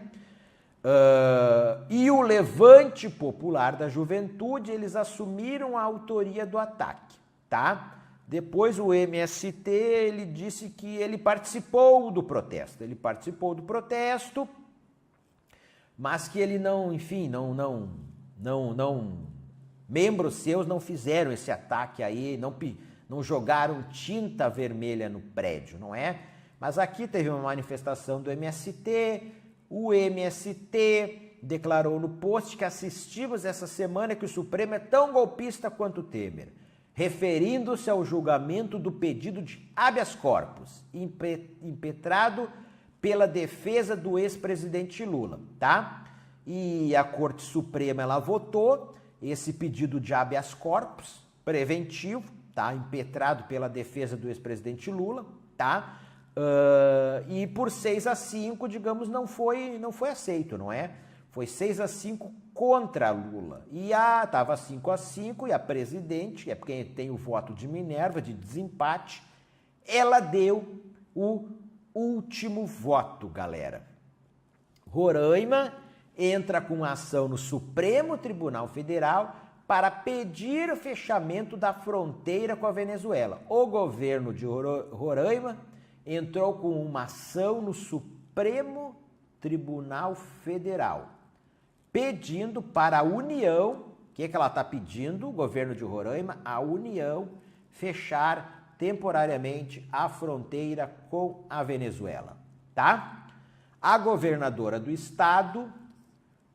e o Levante Popular da Juventude, eles assumiram a autoria do ataque. Tá? Depois o MST, ele disse que ele participou do protesto. Ele participou do protesto, mas que ele não, enfim, membros seus não fizeram esse ataque aí, não jogaram tinta vermelha no prédio, não é? Mas aqui teve uma manifestação do MST, o MST declarou no post que assistimos essa semana que o Supremo é tão golpista quanto Temer, referindo-se ao julgamento do pedido de habeas corpus, impetrado pela defesa do ex-presidente Lula, tá? E a Corte Suprema, ela votou esse pedido de habeas corpus preventivo, tá? Impetrado pela defesa do ex-presidente Lula, tá? E por 6-5, digamos, não foi aceito, não é? Foi 6-5 contra Lula. E estava 5-5 e a presidente, que é quem tem o voto de Minerva, de desempate, ela deu o último voto, galera. Roraima entra com ação no Supremo Tribunal Federal para pedir o fechamento da fronteira com a Venezuela. O governo de Roraima entrou com uma ação no Supremo Tribunal Federal, pedindo para a União, o que ela está pedindo, o governo de Roraima, a União, fechar temporariamente a fronteira com a Venezuela, tá? A governadora do estado,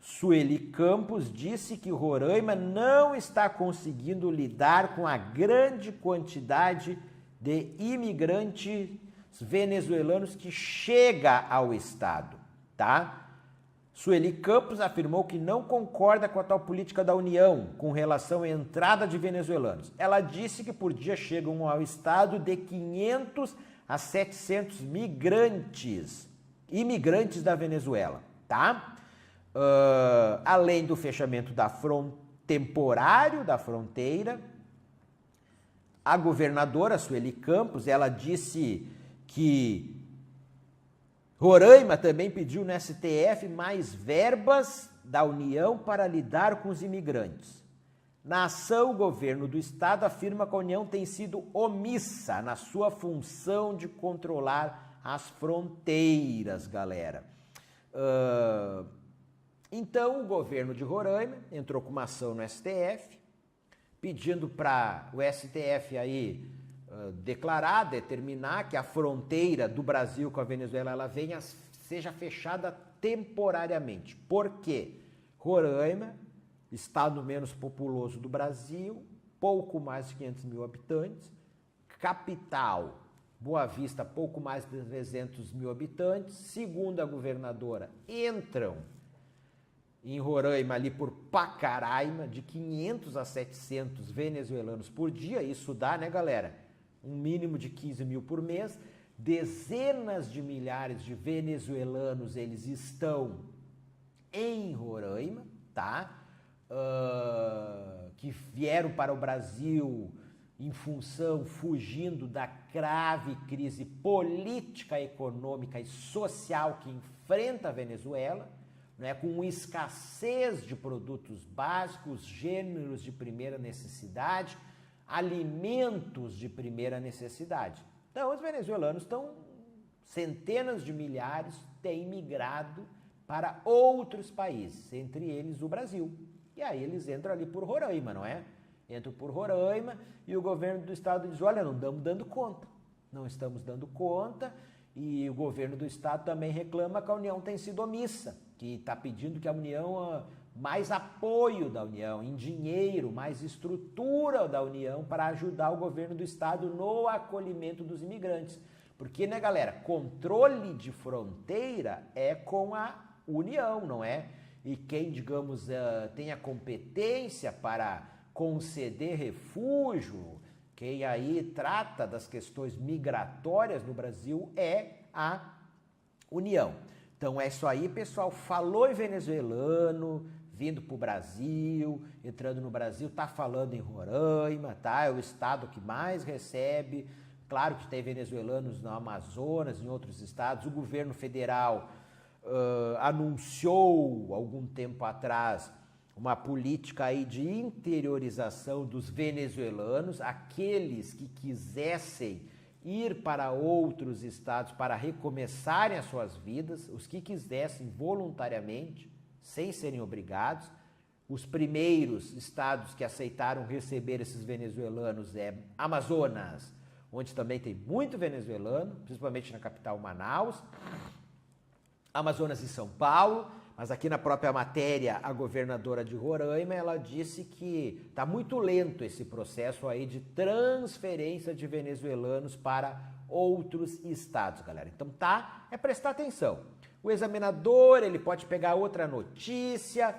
Sueli Campos, disse que Roraima não está conseguindo lidar com a grande quantidade de imigrantes venezuelanos que chega ao estado, tá? Sueli Campos afirmou que não concorda com a tal política da União com relação à entrada de venezuelanos. Ela disse que por dia chegam ao estado de 500 a 700 imigrantes da Venezuela, tá? Além do fechamento temporário da fronteira, a governadora Sueli Campos, ela disse que Roraima também pediu no STF mais verbas da União para lidar com os imigrantes. Na ação, o governo do estado afirma que a União tem sido omissa na sua função de controlar as fronteiras, galera. Então, o governo de Roraima entrou com uma ação no STF, pedindo para o STF aí determinar que a fronteira do Brasil com a Venezuela ela seja fechada temporariamente. Por quê? Roraima, estado menos populoso do Brasil, pouco mais de 500 mil habitantes, capital, Boa Vista, pouco mais de 300 mil habitantes, segundo a governadora, entram em Roraima ali por Pacaraima, de 500 a 700 venezuelanos por dia, isso dá, né, galera? Um mínimo de 15 mil por mês, dezenas de milhares de venezuelanos, eles estão em Roraima, tá? Que vieram para o Brasil fugindo da grave crise política, econômica e social que enfrenta a Venezuela, né, com escassez de produtos básicos, gêneros de primeira necessidade, alimentos de primeira necessidade. Então, os venezuelanos centenas de milhares têm migrado para outros países, entre eles o Brasil. E aí eles entram ali por Roraima, não é? Entram por Roraima e o governo do estado diz, olha, não estamos dando conta, não estamos dando conta, e o governo do estado também reclama que a União tem sido omissa, que está pedindo que a União mais apoio da União, em dinheiro, mais estrutura da União para ajudar o governo do estado no acolhimento dos imigrantes. Porque, né, galera, controle de fronteira é com a União, não é? E quem, digamos, tem a competência para conceder refúgio, quem aí trata das questões migratórias no Brasil é a União. Então é isso aí, pessoal. Falou em venezuelano, vindo para o Brasil, entrando no Brasil, tá falando em Roraima, tá? É o estado que mais recebe. Claro que tem venezuelanos no Amazonas, em outros estados. O governo federal anunciou, algum tempo atrás, uma política aí de interiorização dos venezuelanos, aqueles que quisessem ir para outros estados para recomeçarem as suas vidas, os que quisessem voluntariamente, sem serem obrigados. Os primeiros estados que aceitaram receber esses venezuelanos é Amazonas, onde também tem muito venezuelano, principalmente na capital Manaus, Amazonas e São Paulo, mas aqui na própria matéria, a governadora de Roraima, ela disse que está muito lento esse processo aí de transferência de venezuelanos para outros estados, galera. Então é prestar atenção. O examinador, ele pode pegar outra notícia,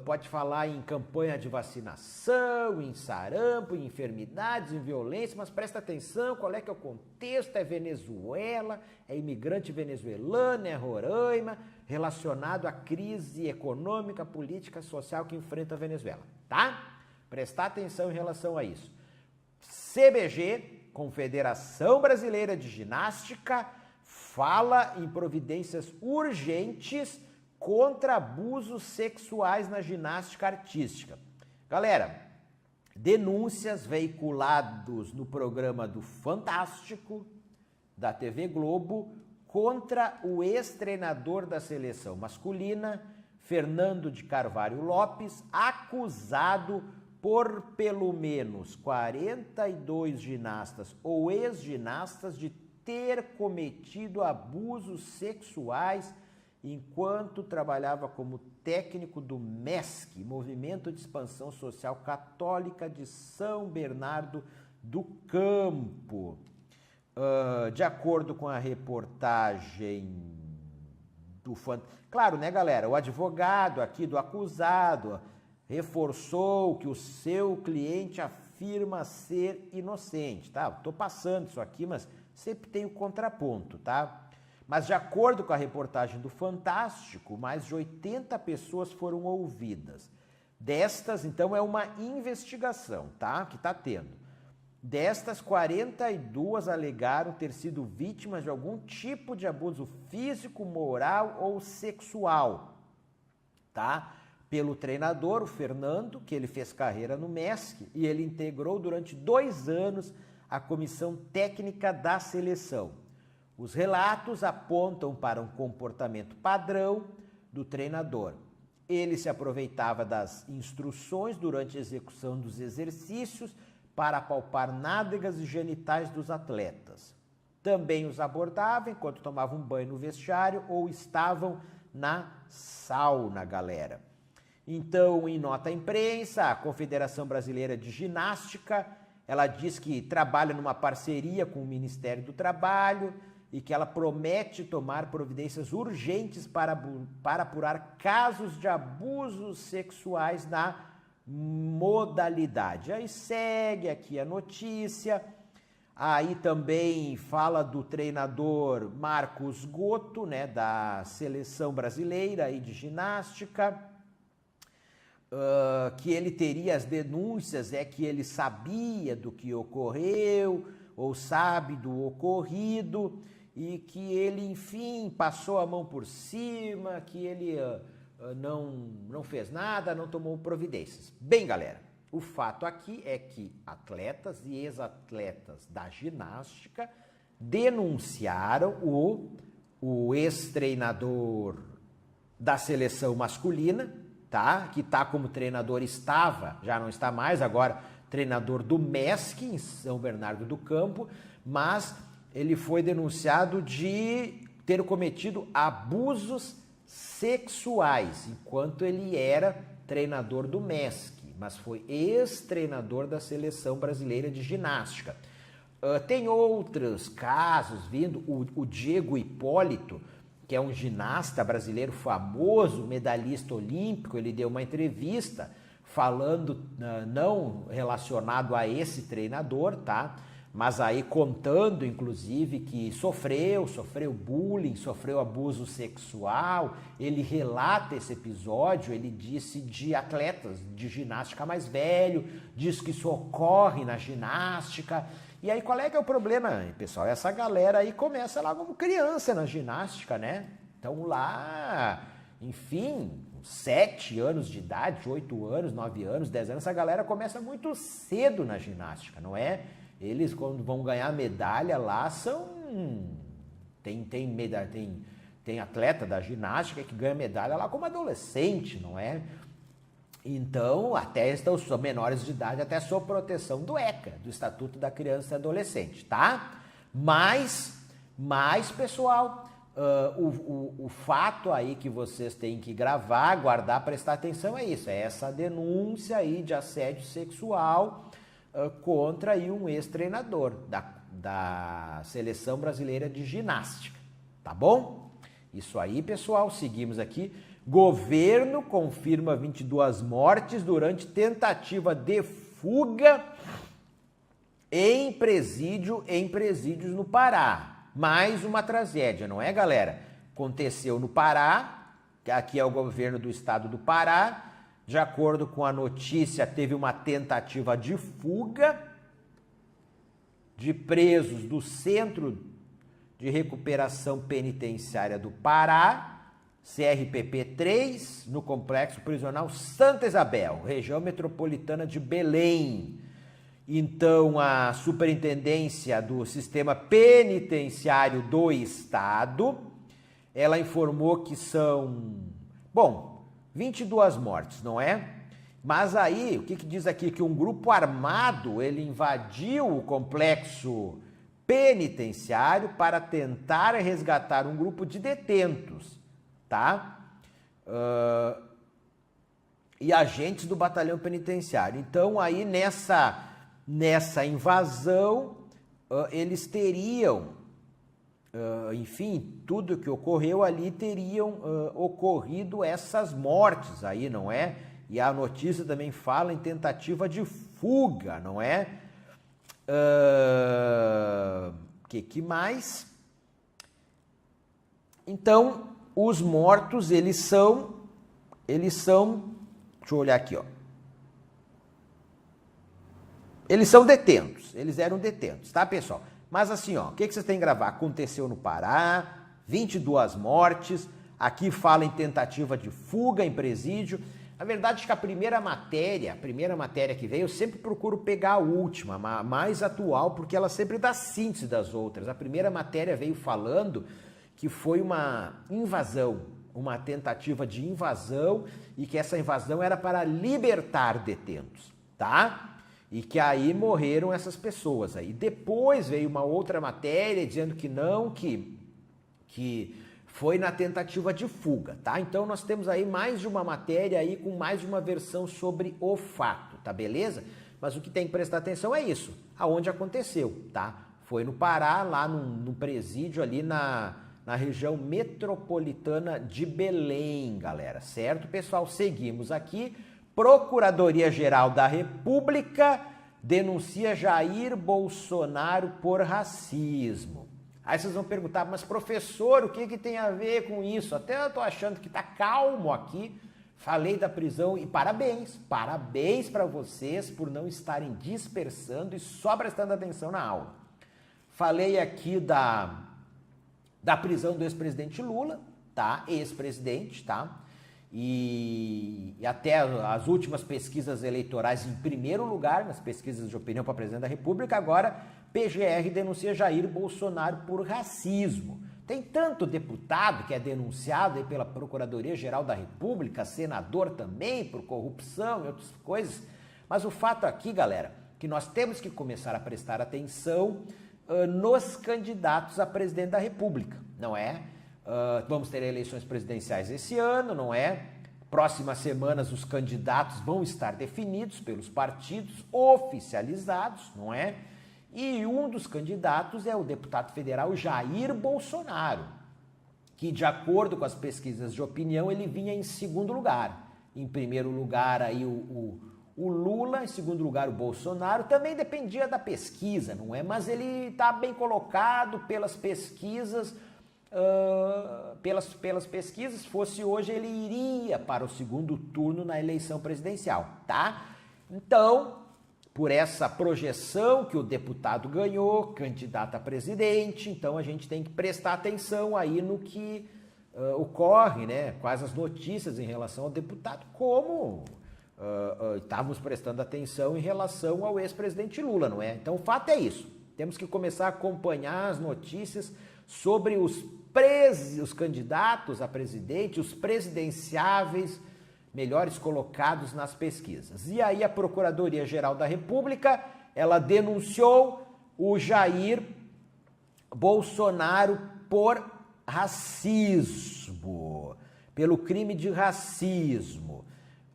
pode falar em campanha de vacinação, em sarampo, em enfermidades, em violência, mas presta atenção, qual é que é o contexto? É Venezuela, é imigrante venezuelano, é Roraima, relacionado à crise econômica, política, social que enfrenta a Venezuela, tá? Prestar atenção em relação a isso. CBG, Confederação Brasileira de Ginástica, fala em providências urgentes contra abusos sexuais na ginástica artística. Galera, denúncias veiculadas no programa do Fantástico, da TV Globo, contra o ex-treinador da seleção masculina, Fernando de Carvalho Lopes, acusado por pelo menos 42 ginastas ou ex-ginastas de ter cometido abusos sexuais enquanto trabalhava como técnico do MESC, Movimento de Expansão Social Católica de São Bernardo do Campo. De acordo com a reportagem do claro, né, galera? O advogado aqui do acusado reforçou que o seu cliente afirma ser inocente, tá? Tô passando isso aqui, mas sempre tem o contraponto, tá? Mas de acordo com a reportagem do Fantástico, mais de 80 pessoas foram ouvidas. Destas, então, é uma investigação, tá? Que tá tendo. Destas, 42 alegaram ter sido vítimas de algum tipo de abuso físico, moral ou sexual, tá? Pelo treinador, o Fernando, que ele fez carreira no MESC e ele integrou durante 2 anos a comissão técnica da seleção. Os relatos apontam para um comportamento padrão do treinador. Ele se aproveitava das instruções durante a execução dos exercícios para apalpar nádegas e genitais dos atletas. Também os abordava enquanto tomavam banho no vestiário ou estavam na sauna, galera. Então, em nota à imprensa, a Confederação Brasileira de Ginástica, ela diz que trabalha numa parceria com o Ministério do Trabalho e que ela promete tomar providências urgentes para apurar casos de abusos sexuais na modalidade. Aí segue aqui a notícia, aí também fala do treinador Marcos Gotto, né, da seleção brasileira aí de ginástica, que ele teria as denúncias, que ele sabia do que ocorreu, ou sabe do ocorrido, e que ele, enfim, passou a mão por cima, que ele não fez nada, não tomou providências. Bem, galera, o fato aqui é que atletas e ex-atletas da ginástica denunciaram o ex-treinador da seleção masculina, tá? Que tá como treinador, já não está mais, agora treinador do MESC em São Bernardo do Campo, mas ele foi denunciado de ter cometido abusos sexuais, enquanto ele era treinador do MESC, mas foi ex-treinador da Seleção Brasileira de Ginástica. Tem outros casos vindo, o Diego Hipólito, que é um ginasta brasileiro famoso, medalhista olímpico, ele deu uma entrevista falando, não relacionado a esse treinador, tá? Mas aí contando, inclusive, que sofreu bullying, sofreu abuso sexual. Ele relata esse episódio, ele disse de atletas de ginástica mais velho, diz que isso ocorre na ginástica. E aí qual é que é o problema, pessoal? Essa galera aí começa lá como criança na ginástica, né? Então lá, enfim, 7 anos de idade, 8 anos, 9 anos, 10 anos, essa galera começa muito cedo na ginástica, não é? Eles, quando vão ganhar medalha lá, tem atleta da ginástica que ganha medalha lá como adolescente, não é? Então, até estão menores de idade, até sob proteção do ECA, do Estatuto da Criança e Adolescente, tá? Mas pessoal, o fato aí que vocês têm que gravar, guardar, prestar atenção é isso, é essa denúncia aí de assédio sexual contra aí um ex-treinador da Seleção Brasileira de Ginástica, tá bom? Isso aí, pessoal, seguimos aqui. Governo confirma 22 mortes durante tentativa de fuga em presídios no Pará. Mais uma tragédia, não é, galera? Aconteceu no Pará, que aqui é o governo do estado do Pará. De acordo com a notícia, teve uma tentativa de fuga de presos do Centro de Recuperação Penitenciária do Pará, CRPP-3, no Complexo Prisional Santa Isabel, região metropolitana de Belém. Então, a Superintendência do Sistema Penitenciário do Estado, ela informou que são, 22 mortes, não é? Mas aí, o que diz aqui? Que um grupo armado, ele invadiu o complexo penitenciário para tentar resgatar um grupo de detentos, tá? E agentes do batalhão penitenciário. Então, aí nessa invasão, eles teriam, enfim, tudo que ocorreu ali teriam ocorrido essas mortes aí, não é? E a notícia também fala em tentativa de fuga, não é? Que mais? Então, os mortos, eles são, deixa eu olhar aqui, ó. Eles são detentos, eles eram detentos, tá, pessoal? Mas assim, ó, o que vocês têm que gravar? Aconteceu no Pará, 22 mortes, aqui fala em tentativa de fuga em presídio. Na verdade, que a primeira matéria que veio, eu sempre procuro pegar a última, a mais atual, porque ela sempre dá síntese das outras. A primeira matéria veio falando que foi uma invasão, uma tentativa de invasão, e que essa invasão era para libertar detentos, tá? E que aí morreram essas pessoas aí. Depois veio uma outra matéria dizendo que não, que foi na tentativa de fuga, tá? Então nós temos aí mais de uma matéria aí com mais de uma versão sobre o fato, tá beleza? Mas o que tem que prestar atenção é isso, aonde aconteceu, tá? Foi no Pará, lá no presídio ali na região metropolitana de Belém, galera, certo? Pessoal, seguimos aqui. Procuradoria-Geral da República denuncia Jair Bolsonaro por racismo. Aí vocês vão perguntar, mas professor, o que tem a ver com isso? Até eu tô achando que tá calmo aqui. Falei da prisão e parabéns para vocês por não estarem dispersando e só prestando atenção na aula. Falei aqui da prisão do ex-presidente Lula, tá? Ex-presidente, tá? E até as últimas pesquisas eleitorais em primeiro lugar, nas pesquisas de opinião para presidente da República, agora PGR denuncia Jair Bolsonaro por racismo. Tem tanto deputado que é denunciado aí pela Procuradoria-Geral da República, senador também por corrupção e outras coisas, mas o fato aqui, galera, que nós temos que começar a prestar atenção nos candidatos a presidente da República, não é? Vamos ter eleições presidenciais esse ano, não é? Próximas semanas os candidatos vão estar definidos pelos partidos oficializados, não é? E um dos candidatos é o deputado federal Jair Bolsonaro, que de acordo com as pesquisas de opinião ele vinha em segundo lugar. Em primeiro lugar aí o Lula, em segundo lugar o Bolsonaro, também dependia da pesquisa, não é? Mas ele está bem colocado pelas pesquisas. Pelas pesquisas, fosse hoje, ele iria para o segundo turno na eleição presidencial, tá? Então, por essa projeção que o deputado ganhou, candidato a presidente, então a gente tem que prestar atenção aí no que ocorre, né? Quais as notícias em relação ao deputado, como estávamos prestando atenção em relação ao ex-presidente Lula, não é? Então o fato é isso, temos que começar a acompanhar as notícias sobre os candidatos a presidente, os presidenciáveis melhores colocados nas pesquisas. E aí a Procuradoria-Geral da República, ela denunciou o Jair Bolsonaro por racismo, pelo crime de racismo.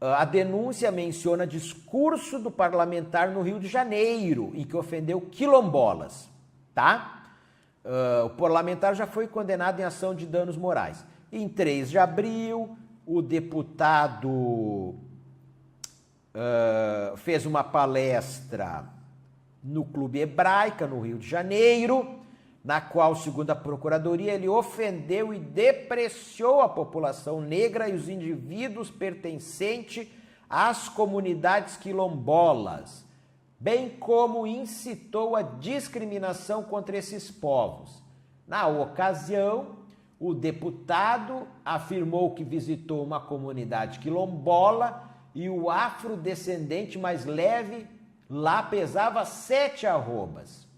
A denúncia menciona discurso do parlamentar no Rio de Janeiro, em que ofendeu quilombolas, tá? O parlamentar já foi condenado em ação de danos morais. Em 3 de abril, o deputado fez uma palestra no Clube Hebraica, no Rio de Janeiro, na qual, segundo a Procuradoria, ele ofendeu e depreciou a população negra e os indivíduos pertencentes às comunidades quilombolas, bem como incitou a discriminação contra esses povos. Na ocasião, o deputado afirmou que visitou uma comunidade quilombola e o afrodescendente mais leve lá pesava 7 arrobas.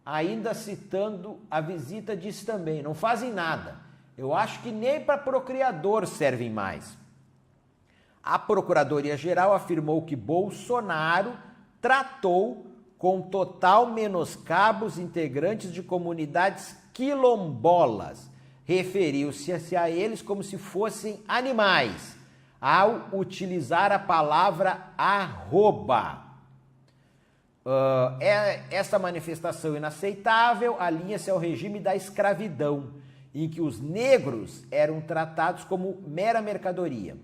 Ainda citando a visita, disse também, não fazem nada. Eu acho que nem para procriador servem mais. A Procuradoria-Geral afirmou que Bolsonaro tratou com total menoscabo os integrantes de comunidades quilombolas. Referiu-se a eles como se fossem animais, ao utilizar a palavra arroba. Essa manifestação inaceitável alinha-se ao regime da escravidão, em que os negros eram tratados como mera mercadoria,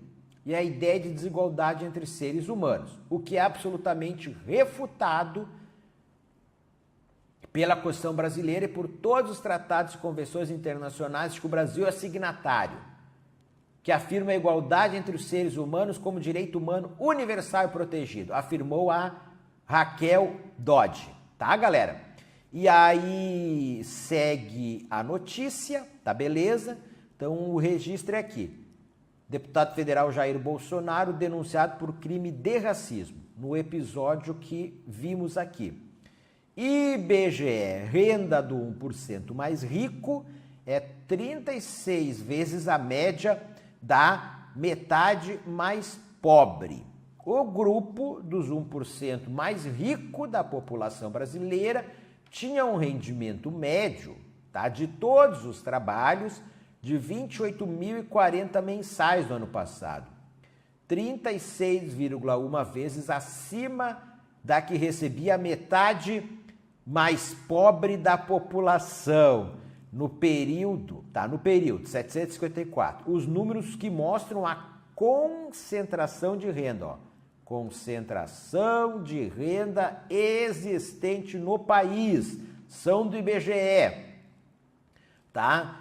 e a ideia de desigualdade entre seres humanos, o que é absolutamente refutado pela Constituição brasileira e por todos os tratados e convenções internacionais de que o Brasil é signatário, que afirma a igualdade entre os seres humanos como direito humano universal e protegido, afirmou a Raquel Dodge, tá, galera? E aí segue a notícia, tá beleza? Então o registro é aqui. Deputado federal Jair Bolsonaro denunciado por crime de racismo, no episódio que vimos aqui. IBGE, renda do 1% mais rico é 36 vezes a média da metade mais pobre. O grupo dos 1% mais rico da população brasileira tinha um rendimento médio, tá, de todos os trabalhos de 28.040 mensais no ano passado, 36,1 vezes acima da que recebia a metade mais pobre da população no período 754. Os números que mostram a concentração de renda, ó, concentração de renda existente no país, são do IBGE, tá?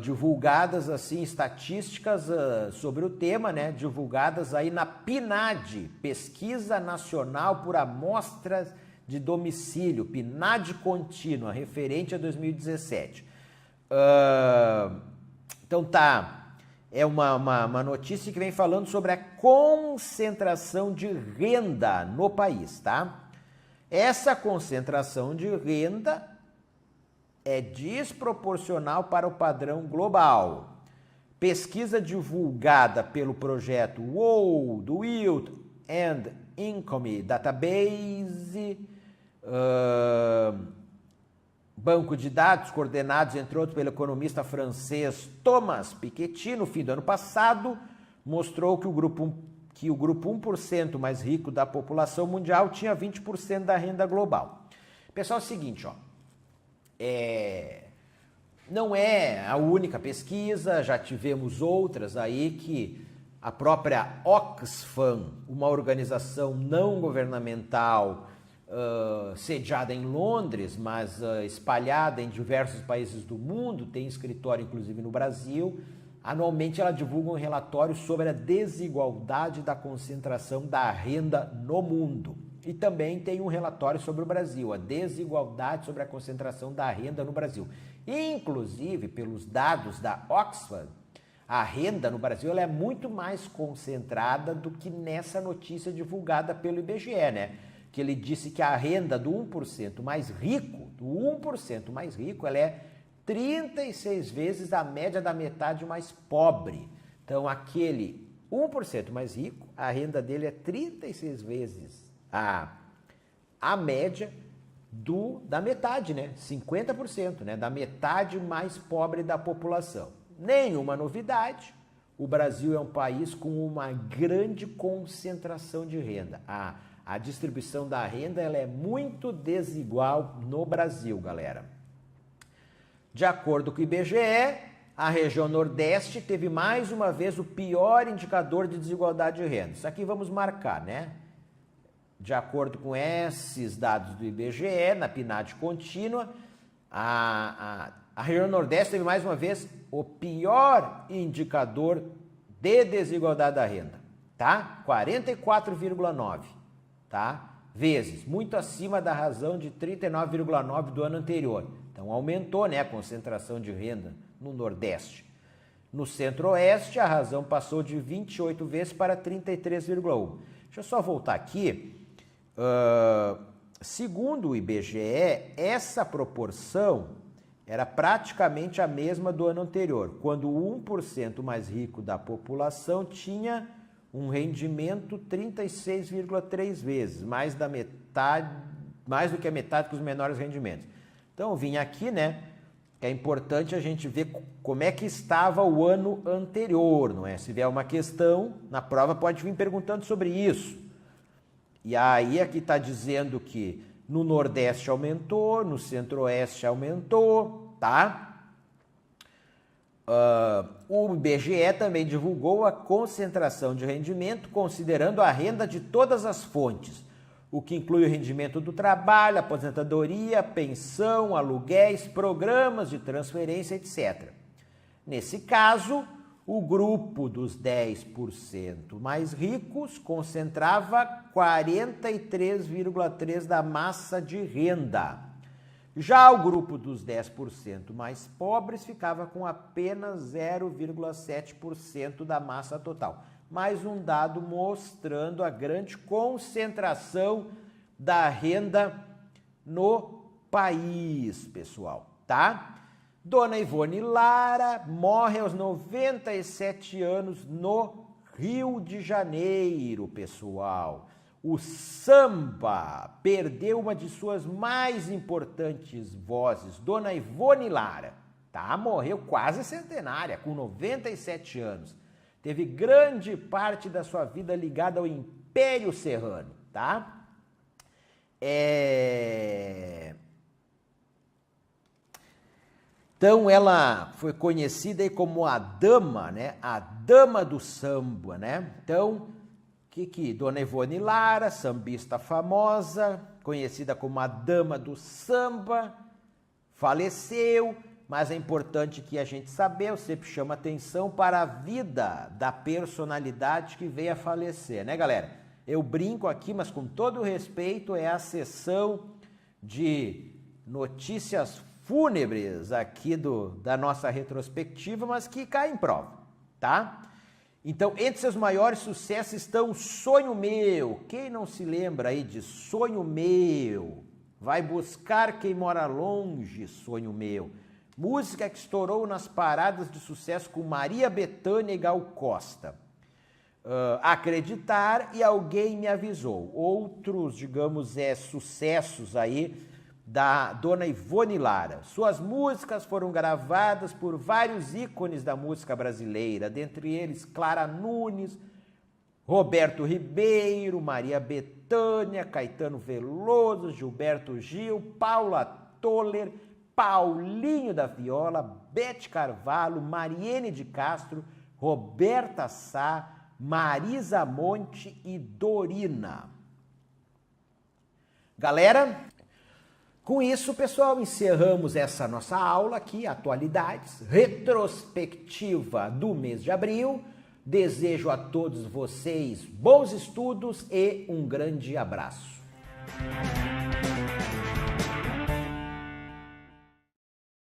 Divulgadas assim estatísticas sobre o tema, né? Divulgadas aí na PNAD, Pesquisa Nacional por Amostras de Domicílio, PNAD contínua, referente a 2017. Então tá, é uma notícia que vem falando sobre a concentração de renda no país, tá? Essa concentração de renda é desproporcional para o padrão global. Pesquisa divulgada pelo projeto World Wealth and Income Database, banco de dados coordenados, entre outros, pelo economista francês Thomas Piketty, no fim do ano passado, mostrou que o grupo 1% mais rico da população mundial tinha 20% da renda global. Pessoal, é o seguinte, ó. Não é a única pesquisa, já tivemos outras aí que a própria Oxfam, uma organização não governamental sediada em Londres, mas espalhada em diversos países do mundo, tem escritório inclusive no Brasil, anualmente ela divulga um relatório sobre a desigualdade da concentração da renda no mundo. E também tem um relatório sobre o Brasil, a desigualdade sobre a concentração da renda no Brasil. Inclusive, pelos dados da Oxfam, a renda no Brasil ela é muito mais concentrada do que nessa notícia divulgada pelo IBGE, né? Que ele disse que a renda do 1% mais rico, ela é 36 vezes a média da metade mais pobre. Então, aquele 1% mais rico, a renda dele é 36 vezes a média da metade, né? 50%, né? Da metade mais pobre da população. Nenhuma novidade, o Brasil é um país com uma grande concentração de renda. A distribuição da renda ela é muito desigual no Brasil, galera. De acordo com o IBGE, a região Nordeste teve mais uma vez o pior indicador de desigualdade de renda. Isso aqui vamos marcar, né? De acordo com esses dados do IBGE, na PNAD contínua, a região Nordeste teve mais uma vez o pior indicador de desigualdade da renda, tá? 44,9, tá? Vezes, muito acima da razão de 39,9 do ano anterior. Então aumentou, né, a concentração de renda no Nordeste. No Centro-Oeste, a razão passou de 28 vezes para 33,1. Deixa eu só voltar aqui. Segundo o IBGE, essa proporção era praticamente a mesma do ano anterior, quando o 1% mais rico da população tinha um rendimento 36,3 vezes, mais do que a metade dos menores rendimentos. Então, eu vim aqui, né? É importante a gente ver como é que estava o ano anterior, não é? Se vier uma questão, na prova pode vir perguntando sobre isso. E aí aqui está dizendo que no Nordeste aumentou, no Centro-Oeste aumentou, tá? O IBGE também divulgou a concentração de rendimento considerando a renda de todas as fontes, o que inclui o rendimento do trabalho, aposentadoria, pensão, aluguéis, programas de transferência, etc. Nesse caso, o grupo dos 10% mais ricos concentrava 43,3% da massa de renda. Já o grupo dos 10% mais pobres ficava com apenas 0,7% da massa total. Mais um dado mostrando a grande concentração da renda no país, pessoal, tá? Dona Ivone Lara morre aos 97 anos no Rio de Janeiro, pessoal. O samba perdeu uma de suas mais importantes vozes, Dona Ivone Lara, tá? Morreu quase centenária, com 97 anos. Teve grande parte da sua vida ligada ao Império Serrano, tá? Então ela foi conhecida aí como a dama, né? A dama do samba, né? Então, que Dona Ivone Lara, sambista famosa, conhecida como a dama do samba, faleceu, mas é importante que a gente saber, eu sempre chamo atenção para a vida da personalidade que veio a falecer, né, galera? Eu brinco aqui, mas com todo respeito, é a sessão de notícias fúnebres aqui da nossa retrospectiva, mas que cai em prova, tá? Então, entre seus maiores sucessos estão Sonho Meu. Quem não se lembra aí de Sonho Meu? Vai buscar quem mora longe, Sonho Meu. Música que estourou nas paradas de sucesso com Maria Bethânia e Gal Costa. Acreditar e Alguém Me Avisou. Outros, digamos, sucessos aí da Dona Ivone Lara. Suas músicas foram gravadas por vários ícones da música brasileira, dentre eles Clara Nunes, Roberto Ribeiro, Maria Bethânia, Caetano Veloso, Gilberto Gil, Paula Toller, Paulinho da Viola, Bete Carvalho, Mariene de Castro, Roberta Sá, Marisa Monte e Dorina. Galera, com isso, pessoal, encerramos essa nossa aula aqui, atualidades, retrospectiva do mês de abril. Desejo a todos vocês bons estudos e um grande abraço.